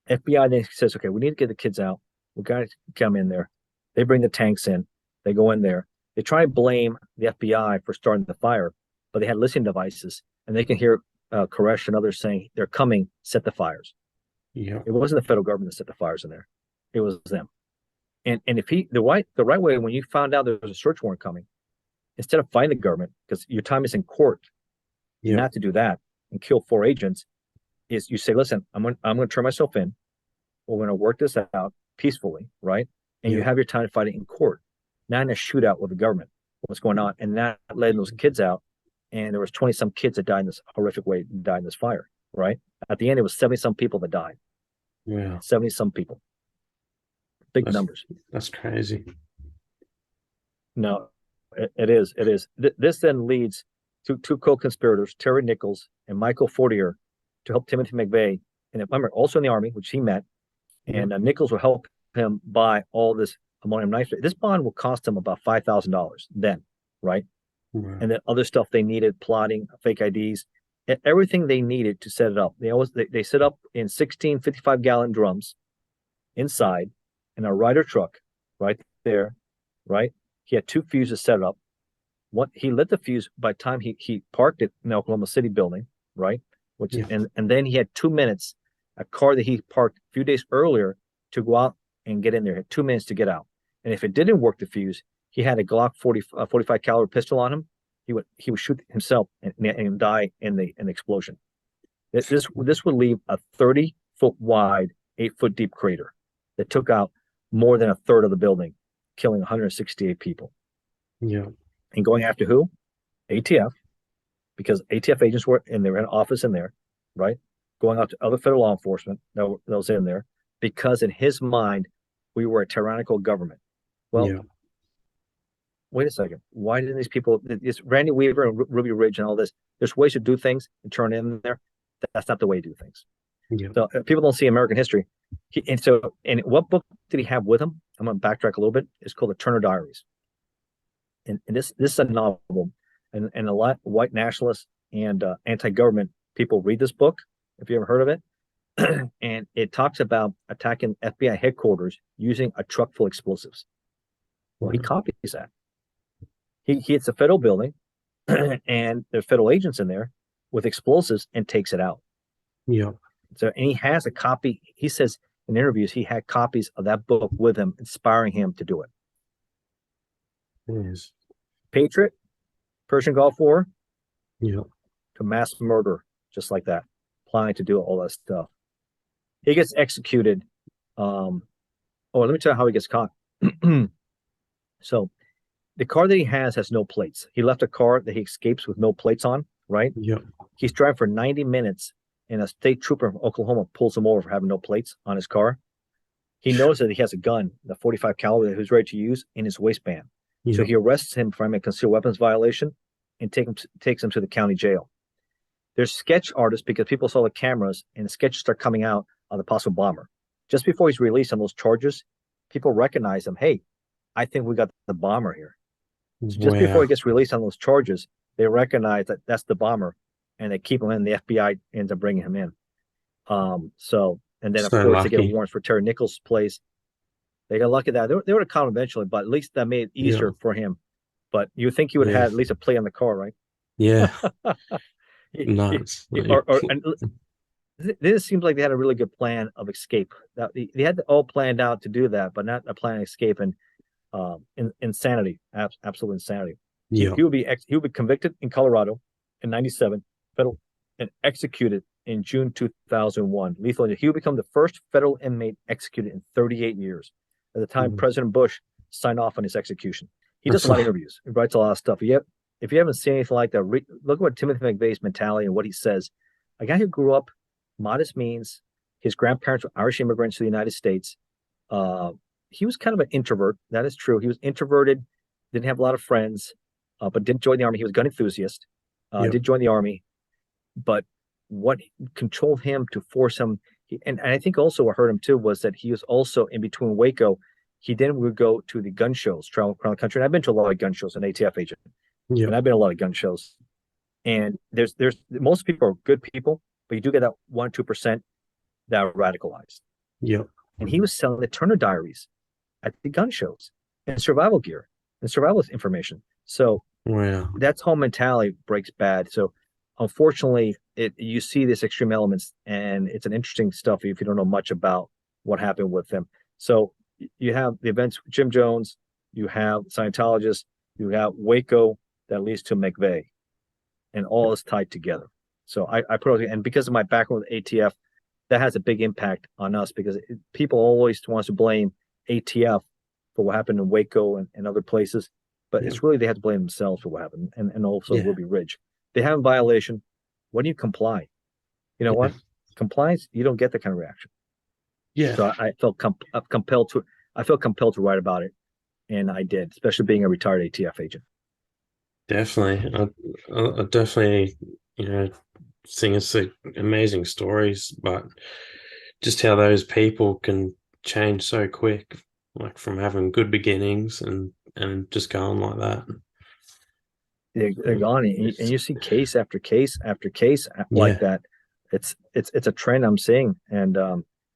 FBI then says, "Okay, we need to get the kids out. We got to come in there." They bring the tanks in. They go in there. They try to blame the FBI for starting the fire, but they had listening devices, and they can hear Koresh and others saying, "They're coming, set the fires." Yeah. It wasn't the federal government that set the fires in there; it was them. And if the right way, when you found out there was a search warrant coming, instead of fighting the government, because your time is in court, Yeah. not to do that and kill 4 agents, is you say, "Listen, I'm going to turn myself in. We're going to work this out peacefully, right?" And you Yeah. have your time to fight it in court, not in a shootout with the government. What's going on? And that led those kids out. And there was 20 some kids that died in this horrific way, died in this fire, right? At the end, it was 70 some people that died. Yeah. 70 some people. Big numbers. That's crazy. No, it is. It is. This then leads to two co-conspirators, Terry Nichols and Michael Fortier, to help Timothy McVeigh, and remember, also in the Army, which he met. And Nichols will help him buy all this ammonium nitrate. This bond will cost him about $5,000 then, right? Wow. And then other stuff they needed, plotting, fake IDs, everything they needed to set it up. They set up in 16 55-gallon drums inside in a Ryder truck right there, right? He had 2 fuses set up. He lit the fuse by the time he parked it in the Oklahoma City building, right? And then he had 2 minutes, a car that he parked a few days earlier, to go out and get in there. He had 2 minutes to get out. And if it didn't work, the fuse, he had a Glock 45 caliber pistol on him. He would shoot himself and die in the explosion. This would leave a 30-foot wide, 8-foot deep crater that took out more than a third of the building, killing 168 people. Yeah. And going after who? ATF, because ATF agents were in there, in an office in there, right? Going out to other federal law enforcement that was in there, because in his mind, we were a tyrannical government. Well, wait a second. Why didn't these people, this Randy Weaver and Ruby Ridge and all this, there's ways to do things and turn in there. That's not the way to do things. Yeah. So people don't see American history. And what book did he have with him? I'm going to backtrack a little bit. It's called the Turner Diaries. And this is a novel. And a lot of white nationalists and anti-government people read this book, if you ever heard of it. And it talks about attacking FBI headquarters using a truck full of explosives. Well, he copies that. He hits a federal building and there's federal agents in there with explosives and takes it out. Yeah. So, and he has a copy. He says in interviews he had copies of that book with him, inspiring him to do it. Yes. Patriot, Persian Gulf War, Yeah. to mass murder, just like that, planning to do all that stuff. He gets executed. Let me tell you how he gets caught. So the car that he has no plates. He left a car that he escapes with no plates on, right? Yeah. He's driving for 90 minutes, and a state trooper from Oklahoma pulls him over for having no plates on his car. He knows that he has a gun, the 45 caliber that he was ready to use, in his waistband. Yeah. So he arrests him for a concealed weapons violation and takes him to the county jail. There's sketch artists, because people saw the cameras and the sketches start coming out on the possible bomber. Just before he's released on those charges, people recognize him. Hey, I think we got the bomber here. So just before he gets released on those charges, they recognize that that's the bomber, and they keep him in. The FBI ends up bringing him in. And then of course they get warrants for Terry Nichols' place. They got lucky that they would have caught him eventually, but at least that made it easier for him. But you think he would have had at least a plate on the car, right? Yeah. Nice. This seems like they had a really good plan of escape. That they had it all planned out to do that, but not a plan of escape. And insanity, absolute insanity. Yeah. He would be convicted in Colorado in '97, federal, and executed in June 2001. Lethal. He would become the first federal inmate executed in 38 years. At the time, President Bush signed off on his execution. He does a lot of interviews. He writes a lot of stuff. If you haven't seen anything like that, look at what Timothy McVeigh's mentality and what he says. A guy who grew up modest means, his grandparents were Irish immigrants to the United States. He was kind of an introvert. That is true. He was introverted, didn't have a lot of friends, but didn't join the Army. He was a gun enthusiast, did join the Army. But what controlled him to force him, and I think also what hurt him too, was that he was also in between Waco. He then would go to the gun shows, travel around the country. And I've been to a lot of gun shows, an ATF agent. And I've been to a lot of gun shows. And there's most people are good people, but you do get that 1 or 2% that are radicalized. Yeah. And he was selling the Turner Diaries at the gun shows and survival gear. and survival information. So Wow. that's how mentality breaks bad. So unfortunately, you see this extreme elements, and it's an interesting stuff if you don't know much about what happened with them. So you have the events with Jim Jones, you have Scientologists, you have Waco that leads to McVeigh, and all is tied together. So I put it, and because of my background with ATF, that has a big impact on us because people always want to blame ATF for what happened in Waco and other places, but Yeah. it's really they have to blame themselves for what happened, and also Yeah. Ruby Ridge. They have a violation. When do you comply? You know Yeah. what? Compliance, you don't get that kind of reaction. Yeah. So I felt compelled to. I felt compelled to write about it, and I did, especially being a retired ATF agent. Definitely. I definitely, you know, seeing some amazing stories, but just how those people can change so quick, like from having good beginnings and just going like that. They're gone, and you see case after case after case like Yeah. that. It's a trend I'm seeing, and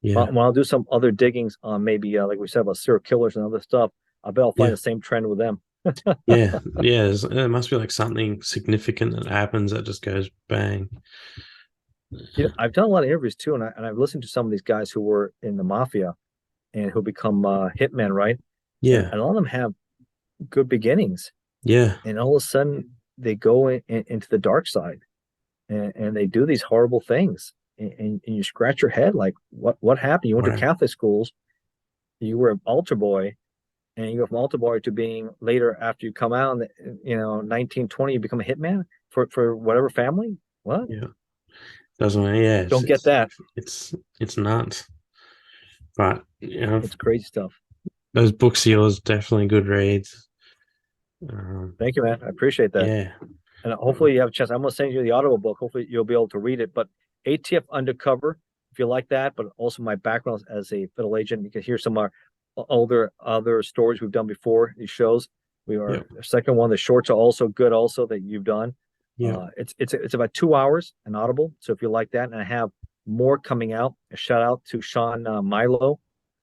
Yeah. when I'll do some other diggings on maybe like we said about serial killers and other stuff, I bet I'll find Yeah. the same trend with them. Yeah. Yeah. There must be like something significant that happens that just goes bang. I've done a lot of interviews too, and I've listened to some of these guys who were in the mafia and who become hitmen, right? And Yeah. a lot of them have good beginnings, Yeah. and all of a sudden they go into the dark side, and they do these horrible things, and you scratch your head like, what happened? You went to Wow. Catholic schools, you were an altar boy, and you go from altar boy to being later after you come out, 1920, you become a hitman for whatever family. What? Yeah. Doesn't yeah, Don't get that. it's nuts. But It's crazy stuff. those books of yours definitely good reads. Thank you, man. I appreciate that. Yeah. And hopefully you have a chance. I'm going to send you the Audible book. Hopefully you'll be able to read it. But ATF Undercover, if you like that, but also my background as a federal agent, you can hear some of our other stories we've done before these shows. We are Yeah. the second one. The shorts are also good, also that you've done. Yeah. It's about 2 hours in Audible. So if you like that, and I have more coming out. A shout out to Sean Milo.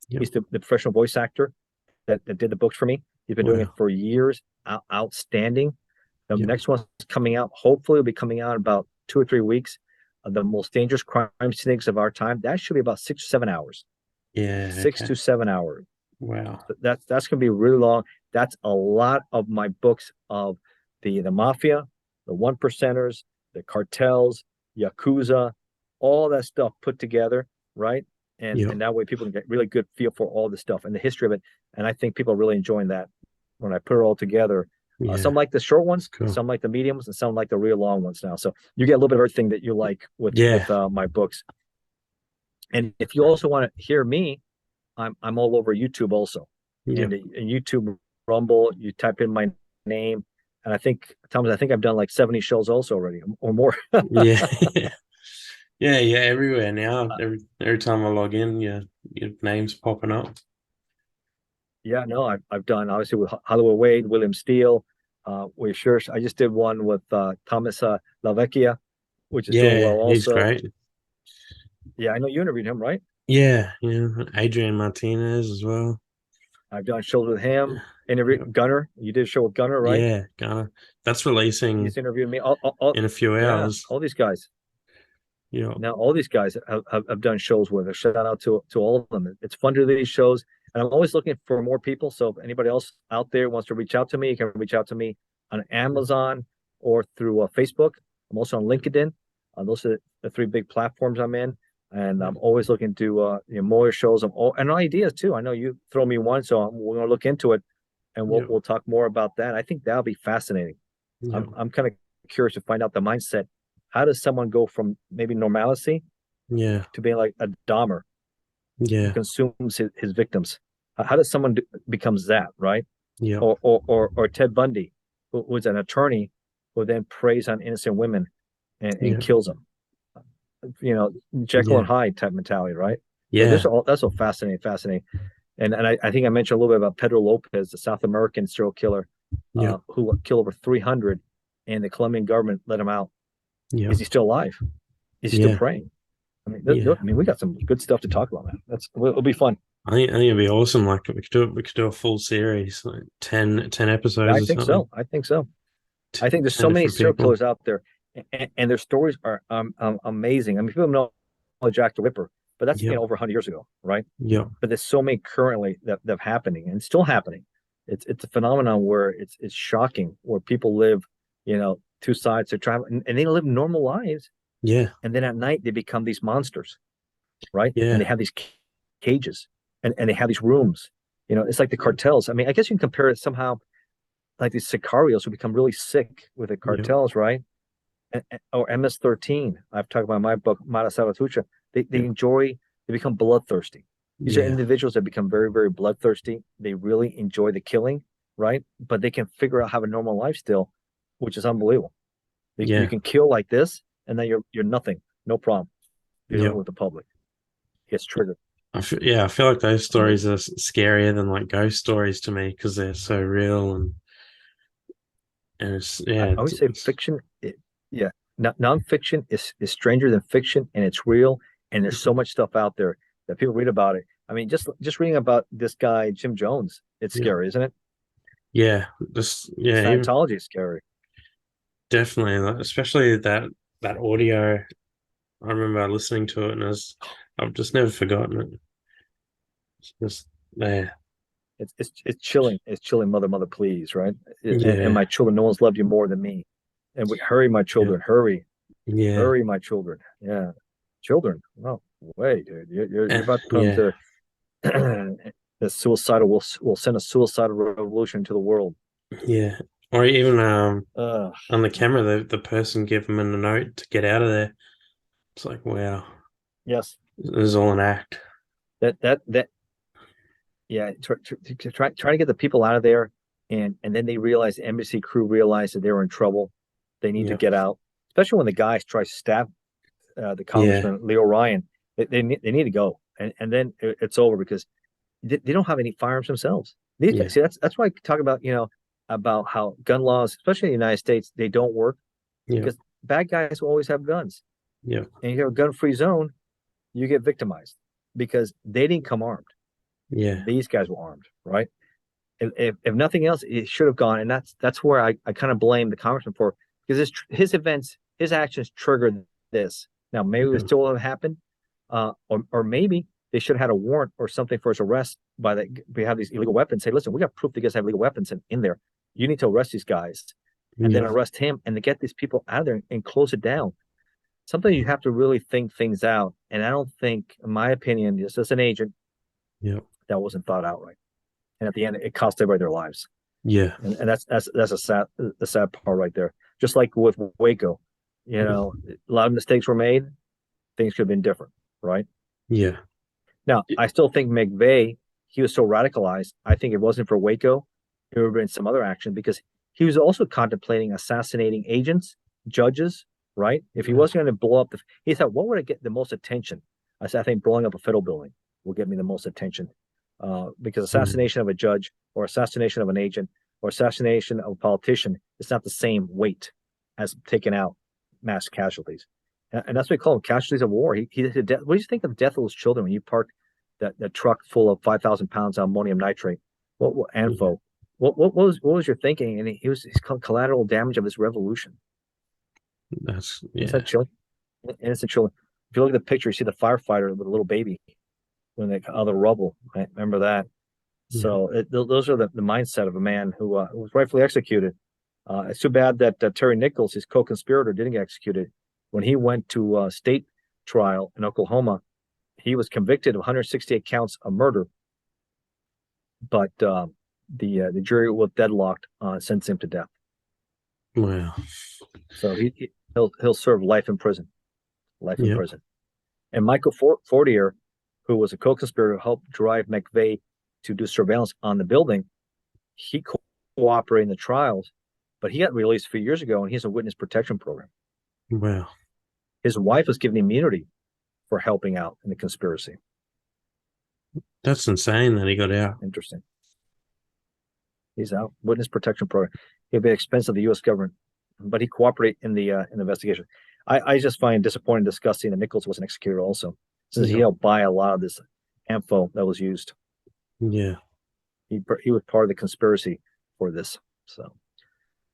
Yeah. He's the professional voice actor that did the books for me. He's been doing it Wow. for years. Outstanding. The Yeah. next one's coming out. Hopefully, it'll be coming out in about 2 or 3 weeks. The most dangerous crime scenes of our time. That should be about 6 to 7 hours. Yeah. Six Okay. to 7 hours. Wow. That's going to be really long. That's a lot of my books of the mafia, the one percenters, the cartels, yakuza, all that stuff put together, right? And Yeah. and that way people can get really good feel for all the stuff and the history of it. And I think people are really enjoying that when I put it all together. Some Yeah. like the short ones, Cool. some like the mediums, and some like the real long ones now. So you get a little bit of everything that you like Yeah. with my books. And if you also want to hear me, I'm all over YouTube also. Yeah. And in YouTube Rumble, you type in my name, and I think Thomas, I think I've done like 70 shows also already or more. Yeah. Yeah. Yeah. Everywhere now. Every time I log in, your name's popping up. Yeah, no, I've done obviously with Hollywood Wade, William Steele. We sure I just did one with Thomas Lavecchia, which is doing well Yeah. He's also. great. Yeah, I know you interviewed him, right? Yeah. Yeah. Adrian Martinez as well. I've done shows with him. Yeah. Interviewed Gunner. You did a show with Gunner, right? Yeah. Gonna. That's He's releasing interviewed me. in a few Yeah, hours. all these guys. Yeah. Now all these guys have done shows with. A shout out to all of them. It's fun to do these shows, and I'm always looking for more people. So if anybody else out there wants to reach out to me, you can reach out to me on Amazon or through Facebook. I'm also on LinkedIn. Those are the three big platforms I'm in, and I'm always looking to more shows and ideas too. I know you throw me one, so we're going to look into it, and Yeah. we'll talk more about that. I think that'll be fascinating. Yeah. I'm kind of curious to find out the mindset. How does someone go from maybe normalcy Yeah. to being like a Dahmer who Yeah. consumes his victims? How does someone becomes that, right? Yeah. Or Ted Bundy, who was an attorney who then preys on innocent women and Yeah. kills them. Jekyll Yeah. and Hyde type mentality, right? So Yeah. that's so fascinating. And I think I mentioned a little bit about Pedro Lopez, the South American serial killer, Yeah. who killed over 300, and the Colombian government let him out. Yeah. Is he still alive? Is he still Yeah. praying? I mean, Yeah. we got some good stuff to talk about, man. It'll be fun. I think it'd be awesome. Like we could do a full series, like 10 Yeah, episodes I or think something. so. I think so. I think there's 10 so many different serial people. killers out there, and their stories are amazing. I mean, people know Jack the Ripper, but that's Yep. over 100 years ago, right? Yep. But there's so many currently that are happening and still happening. It's a phenomenon where it's shocking, where people live, two sides to travel, and they live normal lives, Yeah. and then at night they become these monsters, right? And they Yeah. have these cages, and they have these rooms. It's like the cartels. I mean, I guess you can compare it somehow like these sicarios who become really sick with the Yep. cartels, right? Or MS-13. I've talked about in my book, Mara Salvatrucha. They Yep. enjoy, they become bloodthirsty. These are Yeah. individuals that become very, very bloodthirsty. They really enjoy the killing, right? But they can figure out how a normal life still, which is unbelievable. You Yeah. can kill like this, and then you're nothing, no problem dealing Yep. with the public. It gets triggered. Yeah, I feel like those Amazing. stories are scarier than like ghost stories to me because they're so real and it's I yeah, always say fiction, yeah, nonfiction is stranger than fiction, and it's real. And there's so much stuff out there that people read about it. I mean, just reading about this guy Jim Jones, it's yeah, scary, isn't it? yeah, just yeah, even, Scientology is scary. definitely, like, especially that audio. I remember listening to it and I've just never forgotten it. It's just yeah, It's chilling. It's chilling. Mother, please, right? And yeah, my children, no one's loved you more than me. And hurry, my yeah, children, hurry, yeah, hurry, my children. Yeah, children. No way, dude. You're about to put yeah, them to the suicidal. Will send a suicidal revolution to the world. yeah. Or even Uh, on the camera, the person gave them a note to get out of there. It's like wow, yes. this is all an act. That yeah. Try to get the people out of there, and then they realize the embassy crew realize that they were in trouble. They need to Yeah, get out, especially when the guys try to stab the yeah, congressman Leo Ryan. They need to go, and then it's over because they don't have any firearms themselves. These yeah, guys, see, that's why I talk about about how gun laws, especially in the United States, they don't work yeah, because bad guys will always have guns, yeah, and you have a gun-free zone, you get victimized because they didn't come armed. yeah, These guys were armed, right? If nothing else, it should have gone, and that's where I kind of blame the congressman for because his events, his actions triggered this. Now maybe it yeah, still have happened, or maybe they should have had a warrant or something for his arrest. By that, we have these illegal weapons. Say, listen, we got proof that you guys have illegal weapons in there. You need to arrest these guys, and then yeah, arrest him, and to get these people out of there and close it down. Sometimes you have to really think things out, and I don't think, in my opinion, just as an agent, yeah, that wasn't thought out right. And at the end, it cost everybody their lives. yeah, And that's a sad part right there. Just like with Waco, a lot of mistakes were made. Things could have been different, right? yeah, Now, I still think McVeigh, he was so radicalized. I think it wasn't for Waco, it would have been some other action because he was also contemplating assassinating agents, judges, right? If he wasn't going to blow up he thought, what would get the most attention? I said, I think blowing up a federal building will get me the most attention. Because mm, assassination of a judge or assassination of an agent or assassination of a politician is not the same weight as taking out mass casualties. And that's what we call them casualties of war. What do you think of the death of those children when you parked that truck full of 5,000 pounds of ammonium nitrate? What yeah, ANFO? What was your thinking? And he's collateral damage of this revolution. that's Is yeah, that chilling? Innocent children. If you look at the picture, you see the firefighter with a little baby when they out of the rubble. Right? Remember that? yeah, So those are the mindset of a man who was rightfully executed. It's too bad that Terry Nichols, his co-conspirator, didn't get executed. When he went to state trial in Oklahoma, he was convicted of 168 counts of murder, but the jury was deadlocked sentenced him to death. wow, So he'll serve life in prison, life in yep, prison. And Michael Fortier, who was a co-conspirator, helped drive McVeigh to do surveillance on the building. He cooperated in the trials, but he got released a few years ago, and he's a witness protection program. wow, His wife was given immunity for helping out in the conspiracy. that's insane that he got out. Interesting. He's out. Witness protection program. It'd be expensive to the U.S. government, but he cooperated in the investigation. I just find it disappointing and disgusting that Nichols wasn't executed also, since he Yep, helped buy a lot of this. info that was used. Yeah. He was part of the conspiracy for this. So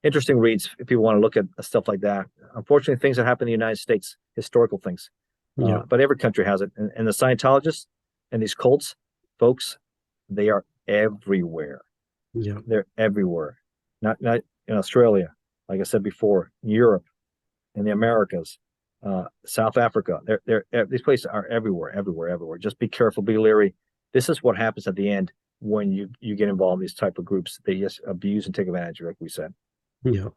interesting reads if people want to look at stuff like that. Unfortunately, things that happen in the United States, historical things, Yeah. but every country has it. And the Scientologists and these cults, folks, they are everywhere. Yeah. They're everywhere. Not in Australia, like I said before, Europe, in the Americas, South Africa. These places are everywhere, everywhere, everywhere. Just be careful, be leery. This is what happens at the end when you get involved in these type of groups. They just abuse and take advantage, like we said. Yeah.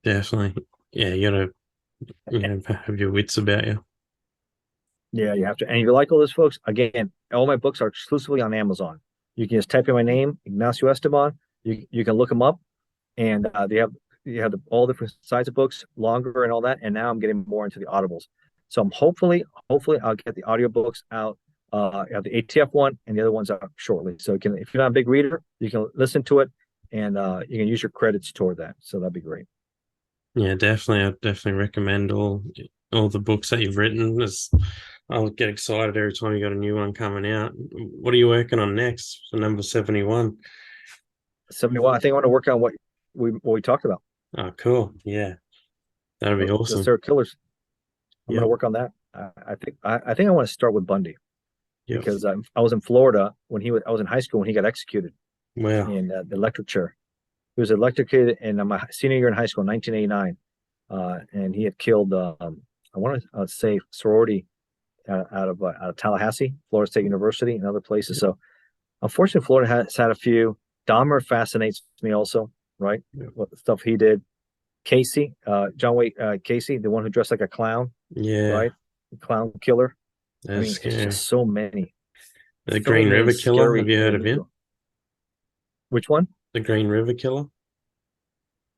Definitely. Yeah, you gotta have your wits about you. Yeah, you have to. And if you like all this, folks, again, all my books are exclusively on Amazon. You can just type in my name, Ignacio Esteban. You can look them up, and they have all different sizes of books, longer and all that. And now I'm getting more into the audibles. So I'm hopefully I'll get the audiobooks out. I have the ATF one and the other ones out shortly. So you can, if you're not a big reader, you can listen to it, and you can use your credits toward that. So that'd be great. Yeah, definitely. I definitely recommend all the books that you've written. I'll get excited every time you got a new one coming out. What are you working on next for number 71? 71. I think I want to work on what we talked about. Oh, cool. Yeah, that'd be The awesome. serial killers. I'm going Yeah. to work on that. I think I want to start with Bundy Yeah. because I was in Florida when I was in high school when he got executed Wow. in the electric chair. He was electrocuted in my senior year in high school, 1989, and he had killed I want to say sorority out of Tallahassee, Florida State University, and other places. So unfortunately, Florida has had a few. Dahmer fascinates me also, right? Yeah. What the stuff he did. Casey, John Wayne Casey, the one who dressed like a clown, Yeah. right? The clown killer. I That's mean, it's scary. just so many, The so Green many River Killer. scary Have you heard of him? individuals. Which one? The Green River Killer?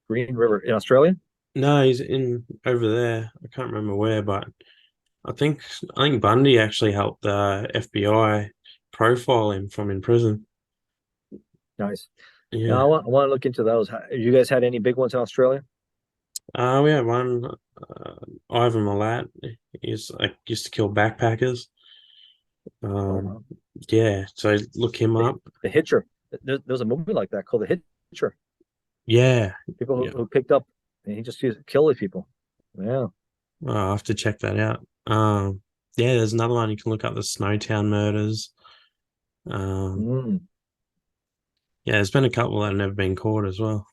Green River in Australia? No, he's in over there. I can't remember where, but I think I think Bundy actually helped the FBI profile him from in prison. Nice. Now Yeah. I want to look into those. You guys had any big ones in Australia? We had one, Ivan Milat. He's like used to kill backpackers. Oh, Um, wow. yeah. So look him The, up. the Hitcher. There's a movie like that called The Hitcher. Yeah. People Yeah. who picked up and he just used to kill these people. Yeah. I'll have to check that out. Yeah, there's another one you can look up, the Snowtown murders. Um, Mm. yeah, there's been a couple that have never been caught as well.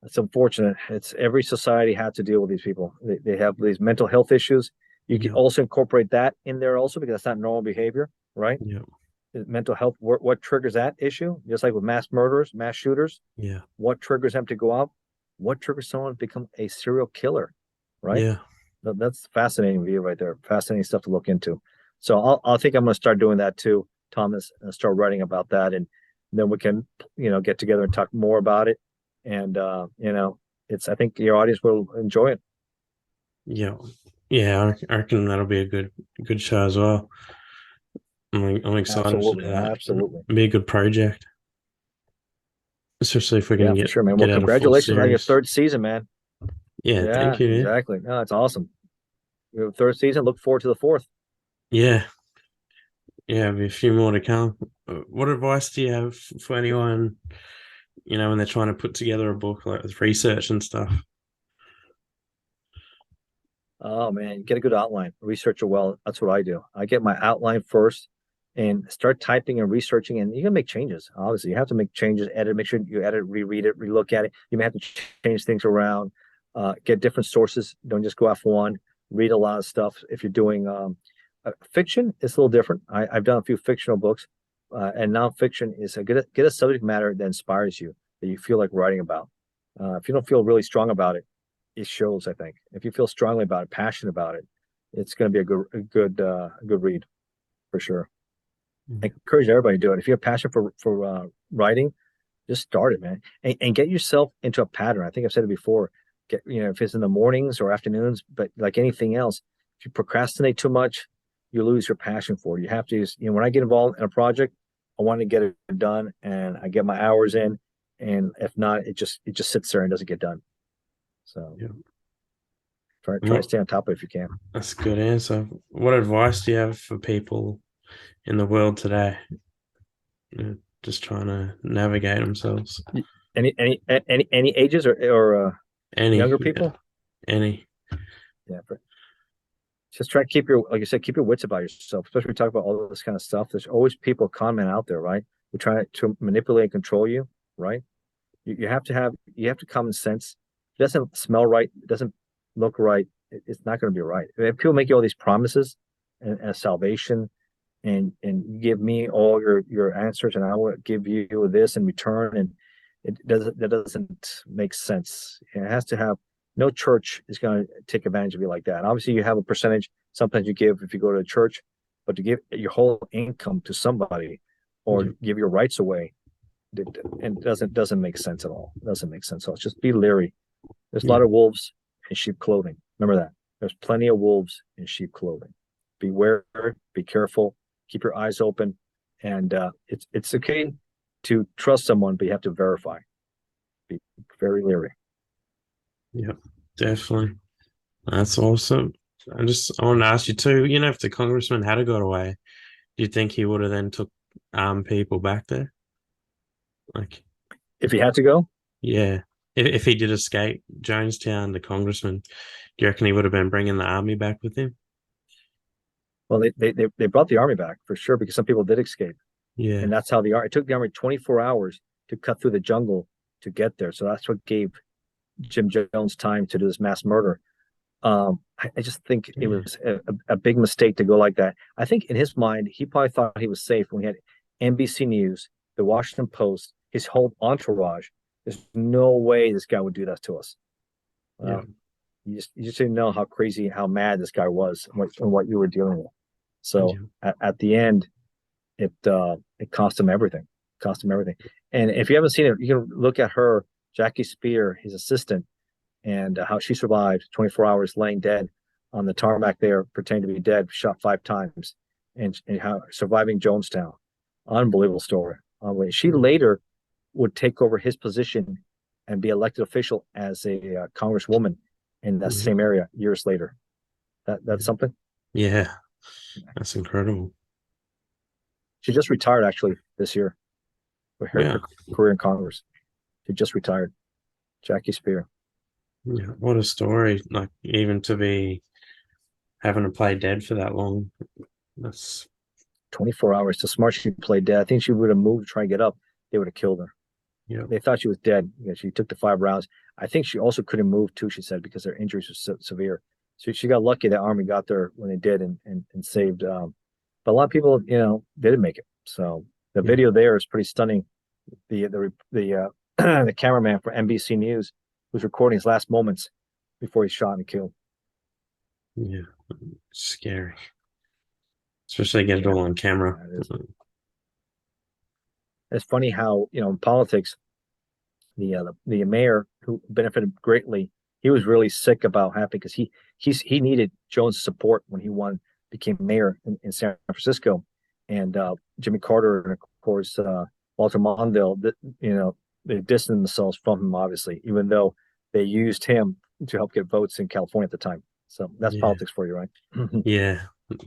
It's unfortunate. It's every society had to deal with these people. They have these mental health issues. You can Yeah. also incorporate that in there also because that's not normal behavior, right? Yeah. Mental health, what triggers that issue? Just like with mass murderers, mass shooters, Yeah. what triggers them to go out? What triggers someone to become a serial killer, right? Yeah. That's fascinating view right there. Fascinating stuff to look into. So I think I'm going to start doing that too, Thomas, and start writing about that, and then we can get together and talk more about it. And I think your audience will enjoy it. Yeah. Yeah. I reckon that'll be a good show as well. I'm excited to do Absolutely, that. absolutely. It'll be a good project, especially if we Yeah, can for sure, man. Well, get out a full congratulations on your series. third season, man. Yeah. Yeah, Thank you, man. exactly. No, it's awesome. Your third season. Look forward to the fourth. Yeah. Yeah. There'll be a few more to come. What advice do you have for anyone, when they're trying to put together a book like with research and stuff? Oh man, get a good outline. Research it well. That's what I do. I get my outline first and start typing and researching. And you can make changes. Obviously, you have to make changes, edit, make sure you edit, reread it, relook at it. You may have to change things around, get different sources. Don't just go off one. Read a lot of stuff. If you're doing fiction, it's a little different. I've done a few fictional books, and nonfiction is get a subject matter that inspires you, that you feel like writing about. If you don't feel really strong about it, it shows. I think if you feel strongly about it, passionate about it, it's going to be a good read for sure. I encourage everybody to do it. If you have passion for writing, just start it, man, and get yourself into a pattern. I think I've said it before. If it's in the mornings or afternoons, but like anything else, if you procrastinate too much, you lose your passion for it. You have to when I get involved in a project, I want to get it done, and I get my hours in, and if not, it just sits there and doesn't get done. So Yeah. Try to stay on top of it if you can. That's a good answer. What advice do you have for people in the world today? Just trying to navigate themselves. Any ages or Any, younger yeah, people? any. Yeah. Just try to keep your, like you said, keep your wits about yourself, especially when we talk about all this kind of stuff. There's always people, con men out there, right? Who try to manipulate and control you, right? You have to common sense. If it doesn't smell right, it doesn't look right, it's not going to be right. If people make you all these promises and salvation and give me all your answers and I will give you this in return, and that doesn't make sense. It has to have, no church is going to take advantage of you like that. And obviously you have a percentage sometimes you give if you go to a church, but to give your whole income to somebody or give your rights away, and doesn't make sense at all. It doesn't make sense at all. Just be leery. There's a lot of wolves in sheep clothing. Remember that. There's plenty of wolves in sheep clothing. Beware, be careful, keep your eyes open, and it's okay to trust someone, but you have to verify. Be very leery. Yeah, definitely. That's awesome. I want to ask you too, if the congressman had got away, do you think he would have then took armed people back there? Like, if he had to go, yeah. If he did escape Jonestown, the congressman, do you reckon he would have been bringing the army back with him? well, they brought the army back for sure because some people did escape, Yeah. and that's how it took the army 24 hours to cut through the jungle to get there. So that's what gave Jim Jones time to do this mass murder. I just think it was a big mistake to go like that. I think in his mind, he probably thought he was safe when he had NBC News, the Washington Post, his whole entourage. There's no way this guy would do that to us. You just didn't know how crazy, how mad this guy was and what you were dealing with. So at the end, it cost him everything. Cost him everything. And if you haven't seen it, you can look at her, Jackie Spear, his assistant, and how she survived 24 hours laying dead on the tarmac there, pretending to be dead, shot 5 times, and how surviving Jonestown. Unbelievable story. She later would take over his position and be elected official as a congresswoman in that same area years later. That's something. Yeah, that's incredible. She just retired actually this year for her career in Congress. She just retired. Jackie Spear. Yeah, what a story! Like, even to be having to play dead for that long. That's 24 hours. The smart she played dead. I think she would have moved to try and get up. They would have killed her. Yeah. They thought she was dead. She took the 5 rounds. I think she also couldn't move too, she said, because her injuries were severe. So she got lucky the army got there when they did and saved. But a lot of people, didn't make it. So the video there is pretty stunning. The the cameraman for NBC News was recording his last moments before he's shot and killed. Yeah, scary. Especially get it all on camera. It's funny how, in politics, the mayor who benefited greatly, he was really sick about happening because he needed Jones' support when he became mayor in San Francisco, and Jimmy Carter and of course Walter Mondale, they distanced themselves from him, obviously, even though they used him to help get votes in California at the time. So that's politics for you, right? Yeah,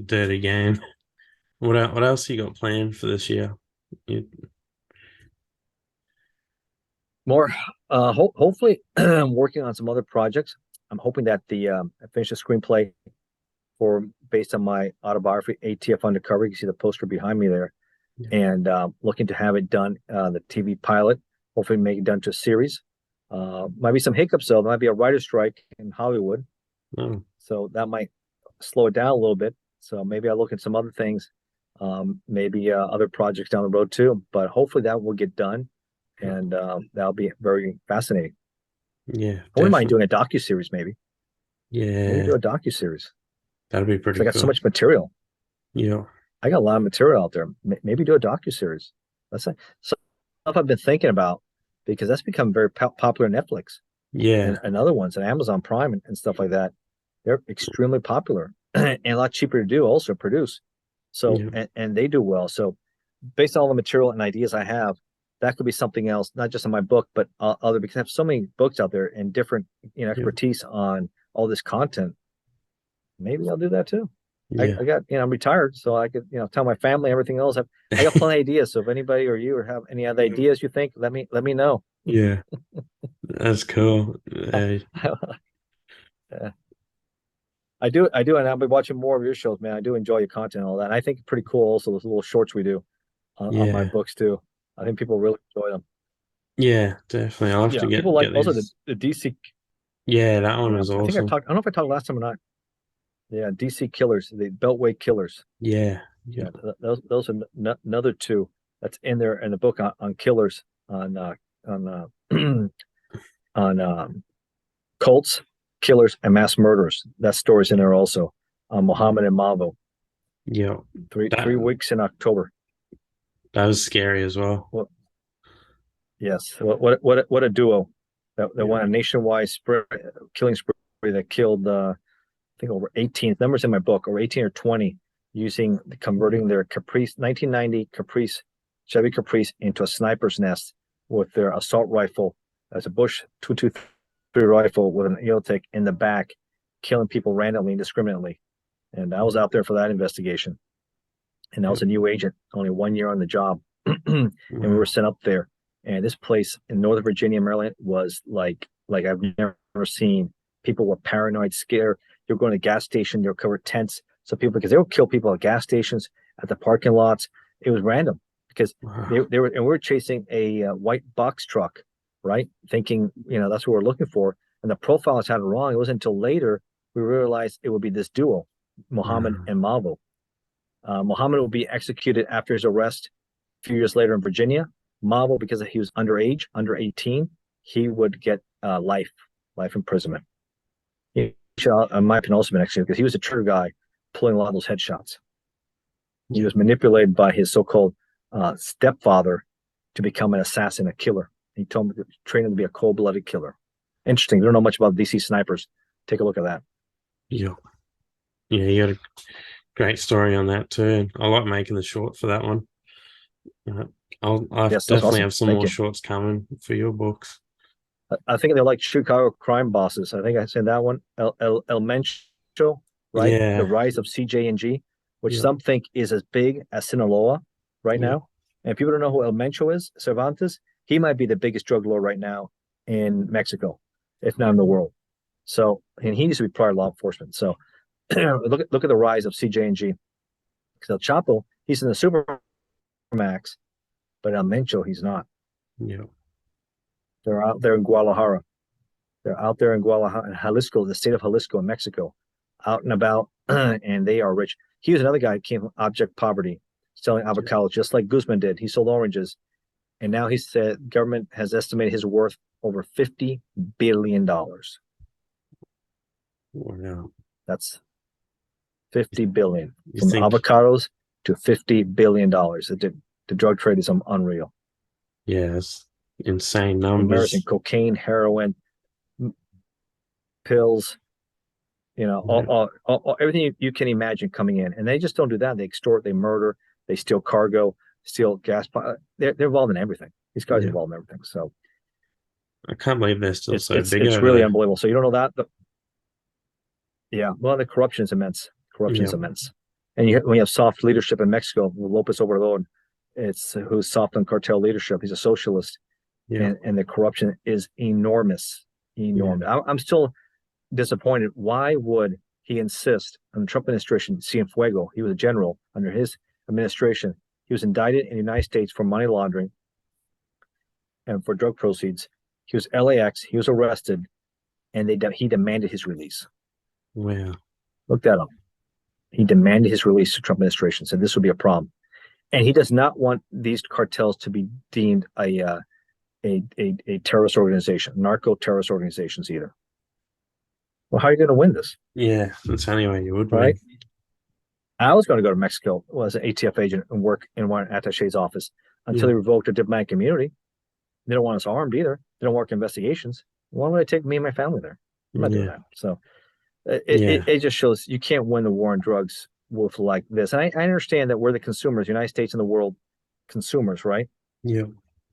dirty game. What else you got planned for this year? More, hopefully, I'm working on some other projects. I'm hoping that I finish a screenplay based on my autobiography, ATF Undercover. You can see the poster behind me there, and looking to have it done, the TV pilot. Hopefully, make it done to a series. Might be some hiccups though. There might be a writer's strike in Hollywood, so that might slow it down a little bit. So maybe I'll look at some other things, maybe other projects down the road too. But hopefully that will get done, and that'll be very fascinating. Yeah, I wouldn't mind doing a docuseries, maybe. Yeah, maybe do a docuseries. That'd be pretty cool. I got so much material. Yeah, I got a lot of material out there. Maybe do a docuseries. That's stuff I've been thinking about, because that's become very popular on Netflix. Yeah, and other ones, and Amazon Prime and stuff like that. They're extremely popular and a lot cheaper to do, also produce. So and they do well. So based on all the material and ideas I have, that could be something else, not just in my book, but other, because I have so many books out there and different expertise on all this content, maybe I'll do that too. Yeah. I got, I'm retired, so I could, tell my family everything else. I got plenty of ideas. So if anybody or you have any other ideas you think, let me know. Yeah. That's cool. I do, and I'll be watching more of your shows, man. I do enjoy your content and all that. And I think it's pretty cool also those little shorts we do on my Yeah. books too. I think people really enjoy them. Yeah, definitely. I'll have to Yeah, people like get also these. the DC. Yeah, that one Yeah, was I think I awesome. talked. I don't know if I talked last time or not. Yeah, DC Killers, the Beltway Killers. Yeah. Yeah. Yeah, those are another two that's in there in the book on killers on on cults, killers, and mass murderers. That story's in there also. Muhammad and Mavo. Yeah. Three That weeks in October. that was scary as well. Well, yes. What a duo that Yeah. won a nationwide killing spree that killed I think over 18 numbers in my book, over 18 or 20, using converting their Caprice 1990 Caprice Chevy Caprice into a sniper's nest with their assault rifle as a Bush 223 rifle with an EOTech in the back, killing people randomly, indiscriminately. And I was out there for that investigation. And I was a new agent, only 1 year on the job. And we were Wow. sent up there. And this place in Northern Virginia, Maryland was like I've never seen. People were paranoid, scared. You're going to gas station, you'll cover tents. So people, because they would kill people at gas stations, at the parking lots. It was random because Wow. they were, and we were chasing a white box truck, right? Thinking, that's what we're looking for. And the profiles had it wrong. It wasn't until later we realized it would be this duo, Muhammad Wow. and Mavo. Muhammad will be executed after his arrest a few years later in Virginia. Mavo, because he was underage, under 18, he would get life imprisonment. He might have also been executed because he was a trigger guy pulling a lot of those headshots. He was manipulated by his so-called stepfather to become an assassin, a killer. He told him to train him to be a cold-blooded killer. Interesting. You don't know much about DC snipers. Take a look at that. Yeah. Yeah, you got a great story on that too. And I like making the short for that one. I'll Yes, that's definitely awesome. have some Thank more you. shorts coming for your books. I think they're like Chicago crime bosses. I think I said that one. El Mencho, right? The Yeah. rise of CJ&G, which Yeah. some think is as big as Sinaloa right Yeah. now. And people don't know who El Mencho is, Cervantes, he might be the biggest drug lord right now in Mexico, if not in the world. So, and he needs to be part of law enforcement. So look at the rise of CJ&G. Because El Chapo, he's in the Supermax, but El Mencho, he's not. Yeah. They're out there in Guadalajara. They're out there in Guadalajara, in Jalisco, the state of Jalisco, in Mexico, out and about, and they are rich. He was another guy who came from abject poverty, selling avocados, just like Guzman did. He sold oranges, and now he said government has estimated his worth over $50 billion. Wow. That's 50 billion You from think, avocados to $50 billion. The drug trade is unreal. yeah, it's insane Embarrassing. numbers. Cocaine, heroin, pills, Yeah. everything you can imagine coming in. And they just don't do that. They extort, they murder, they steal cargo, steal gas. They're involved in everything. These guys are Yeah. involved in everything. So I can't believe they're still it's so it's big it's over really there. unbelievable. So you don't know that? Yeah. Well, the corruption is immense. Corruption Yeah. is immense. And when you have soft leadership in Mexico, Lopez Obrador, it's who's soft on cartel leadership. He's a socialist, Yeah. and the corruption is enormous, Yeah. enormous. I'm still disappointed. Why would he insist on the Trump administration, Cienfuego? He was a general under his administration. He was indicted in the United States for money laundering and for drug proceeds. He was LAX. He was arrested, and he demanded his release. Wow. Look that up. He demanded his release to Trump administration. Said this would be a problem, and he does not want these cartels to be deemed a terrorist organization, narco terrorist organizations either. Well, how are you going to win this? Yeah, that's the only way you would Right? win. I was going to go to Mexico as an ATF agent and work in one attache's office until Yeah. they revoked a diplomatic immunity. They don't want us armed either. They don't work investigations. Why would I take me and my family there? I'm not doing Yeah. that. So Yeah. it just shows you can't win the war on drugs with like this. And I understand that we're the consumers, United States and the world consumers, right? Yeah.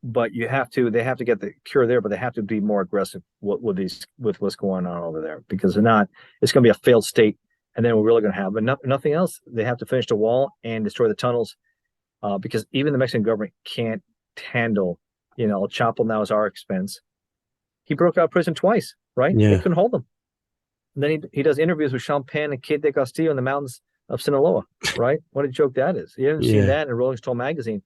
but they have to get the cure there, but they have to be more aggressive with what's going on over there, because if not, it's going to be a failed state, and then we're really going to have, but nothing else. They have to finish the wall and destroy the tunnels, because even the Mexican government can't handle, El Chapo now is our expense. He broke out of prison twice, right? They Yeah. couldn't hold him. And then he does interviews with Sean Penn and Kid de Castillo in the mountains of Sinaloa, right? What a joke that is. You haven't seen Yeah. that in Rolling Stone magazine.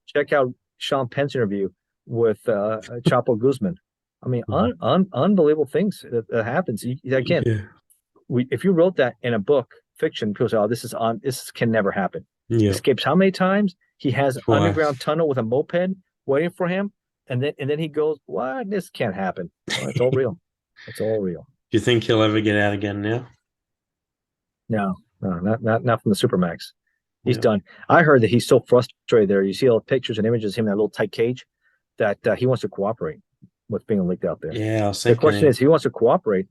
Check out Sean Penn's interview with Chapo Guzman. I mean, unbelievable things that happens. Again, Yeah. if you wrote that in a book, fiction, people say, "Oh, this can never happen." Yeah. Escapes how many times? He has an Twice. underground tunnel with a moped waiting for him, and then he goes, "What? This can't happen." Well, it's all real. It's all real. Do you think he'll ever get out again now? No, not from the Supermax. He's Yeah. done. I heard that he's so frustrated there. You see all the pictures and images of him in that little tight cage, that he wants to cooperate with being leaked out there. Yeah, I was The thinking question is, he wants to cooperate.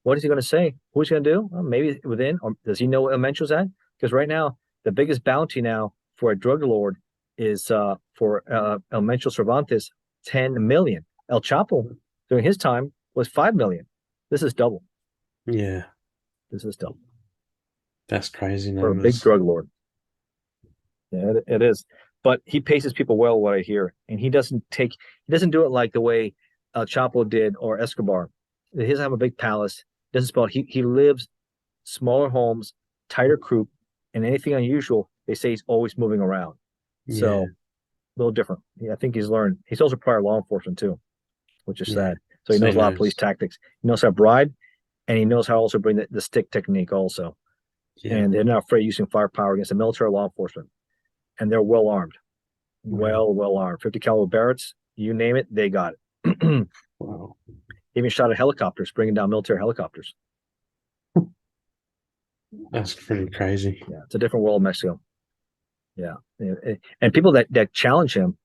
What is he going to say? Who's he going to do? Well, maybe within, or does he know what El Mencho's at? Because right now, the biggest bounty now for a drug lord is for El Mencho Cervantes, 10 million. El Chapo during his time was 5 million. This is double. Yeah, This is double that's crazy for a big numbers. drug lord. Yeah, it is. But he paces people well, what I hear, and he doesn't do it like the way El Chapo did or Escobar. He doesn't have a big palace. Doesn't spell. He lives smaller homes, tighter group, and anything unusual, they say he's always moving around. Yeah, So a little different. Yeah, I think he's learned. He's also prior law enforcement too, which is yeah. sad. So he So he knows a lot of police knows. tactics. He knows how to bribe, and he knows how to also bring the stick technique also. Yeah. And they're not afraid of using firepower against the military or law enforcement. And they're well armed. Wow. Well armed. 50 caliber Barretts, you name it, they got it. Wow. Even shot at helicopters, bringing down military helicopters. That's pretty crazy. Yeah, it's a different world, Mexico. Yeah, and people that challenge him,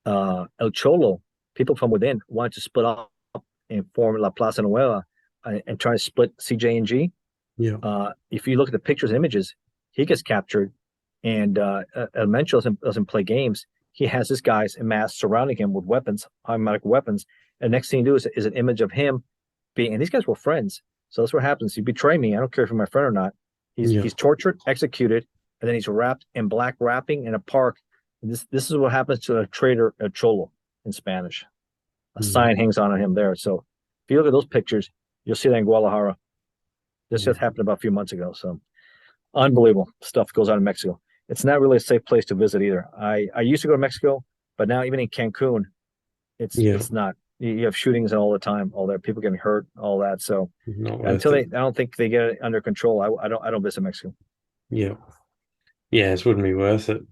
El Cholo, people from within wanted to split up and form La Plaza Nueva, and try to split CJ&G. Yeah. If you look at the pictures and images, he gets captured, and El Mencho doesn't play games. He has his guys in mass surrounding him with weapons, automatic weapons. And next thing you do is an image of him and these guys were friends. So that's what happens. You betray me, I don't care if you're my friend or not. Yeah. He's tortured, executed, and then he's wrapped in black wrapping in a park. And this is what happens to a traitor, a cholo in Spanish. A sign hangs on him there. So if you look at those pictures, you'll see that in Guadalajara. This just happened about a few months ago. So unbelievable stuff goes on in Mexico. It's not really a safe place to visit either. I used to go to Mexico, but now even in Cancun, it's not. You have shootings all the time, all that, people getting hurt, all that. So Not worth until it. I don't think they get it under control. I don't visit Mexico. Yeah. Yeah, it wouldn't be worth it.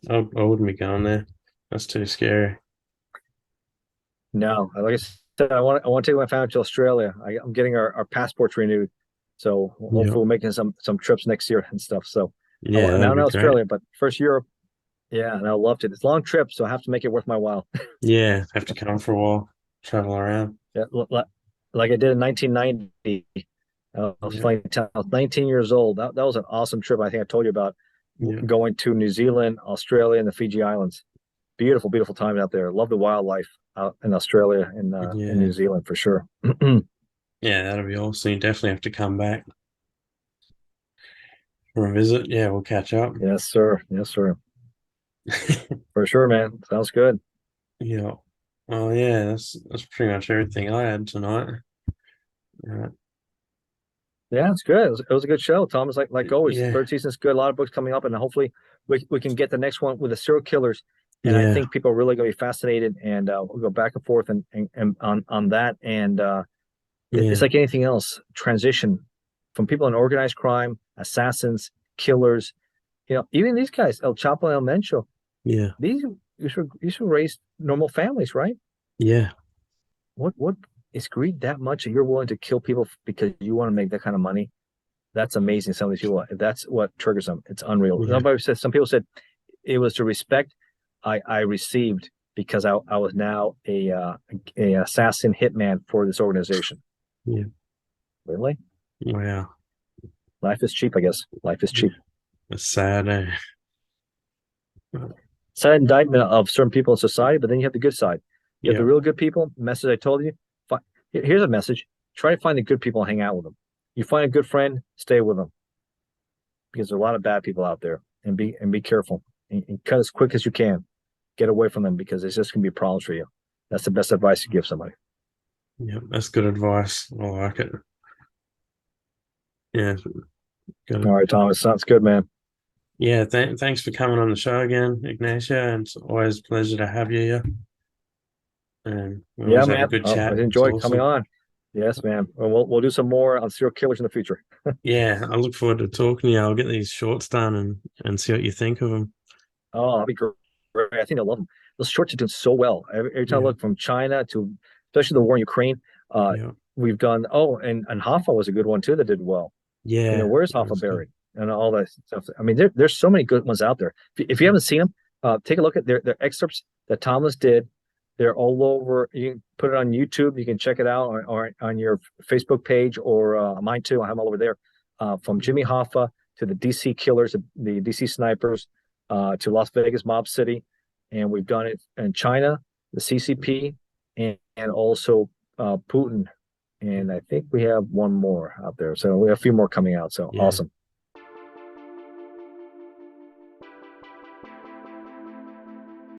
I wouldn't be going there. That's too scary. No, like I said, I want to take my family to Australia. I'm getting our passports renewed, so hopefully Yeah. we're making some trips next year and stuff. So Yeah, now that'd in be great. Australia, but first Europe. Yeah, and I loved it. It's a long trip, so I have to make it worth my while. Yeah, have to come for a while, travel around. Yeah, like I did in 1990. I was Yeah. flying. I was 19 years old. That was an awesome trip. I think I told you about Yeah. going to New Zealand, Australia, and the Fiji Islands. Beautiful, beautiful time out there. Love the wildlife out in Australia and in Yeah. New Zealand for sure. Yeah, that'll be awesome. You definitely have to come back for a visit. Yeah, we'll catch up. Yes, sir. Yes, sir. For sure, man. Sounds good. Yeah. Well, yeah, that's pretty much everything I had tonight. Right. Yeah, it's good. It was a good show, Tom. It's like always. Yeah. Third season's good. A lot of books coming up, and hopefully we can get the next one with the serial killers. And I Yeah. think people are really going to be fascinated, and we'll go back and forth and on that. And it's Yeah. like anything else, transition from people in organized crime, assassins, killers. Even these guys, El Chapo and El Mencho. Yeah. These were raised normal families, right? Yeah. What is greed that much that you're willing to kill people because you want to make that kind of money? That's amazing. Some of these people, that's what triggers them. It's unreal. Yeah. Some people said it was the respect I received because I was now a assassin hitman for this organization. Yeah. Really? Wow. Life is cheap, I guess. Life is cheap. That's sad, eh? silent indictment of certain people in society, but then you have the good side. You have the Yeah. real good people. Message I told you. Here's a message. Try to find the good people and hang out with them. You find a good friend, stay with them because there are a lot of bad people out there, and be careful and cut as quick as you can. Get away from them because it's just gonna be problems for you. That's the best advice to give somebody. Yeah. That's good advice. I like it. Yeah. All Good. right, Thomas, sounds good, man. Yeah. Thanks for coming on the show again, Ignacio. And it's always a pleasure to have you here. And we Yeah, always have a man. good I chat. It's enjoyed coming awesome. on. Yes, man. We'll do some more on serial killers in the future. Yeah. I look forward to talking to you. I'll get these shorts done and see what you think of them. Oh, that'll be great. I think I love them. Those shorts are doing so well. Every time I Yeah. look from China to, especially the war in Ukraine, uh, Yeah. we've done. Oh, and Hoffa was a good one too that did well. Yeah. Where's Hoffa That's good. buried and all that stuff. I mean, there's so many good ones out there. If you haven't seen them, take a look at their excerpts that Thomas did. They're all over. You can put it on YouTube. You can check it out, or on your Facebook page, or mine too. I have them all over there. From Jimmy Hoffa to the DC killers, the DC snipers, to Las Vegas Mob City, and we've done it in China, the CCP, and also Putin. And I think we have one more out there. So we have a few more coming out. So Yeah. awesome.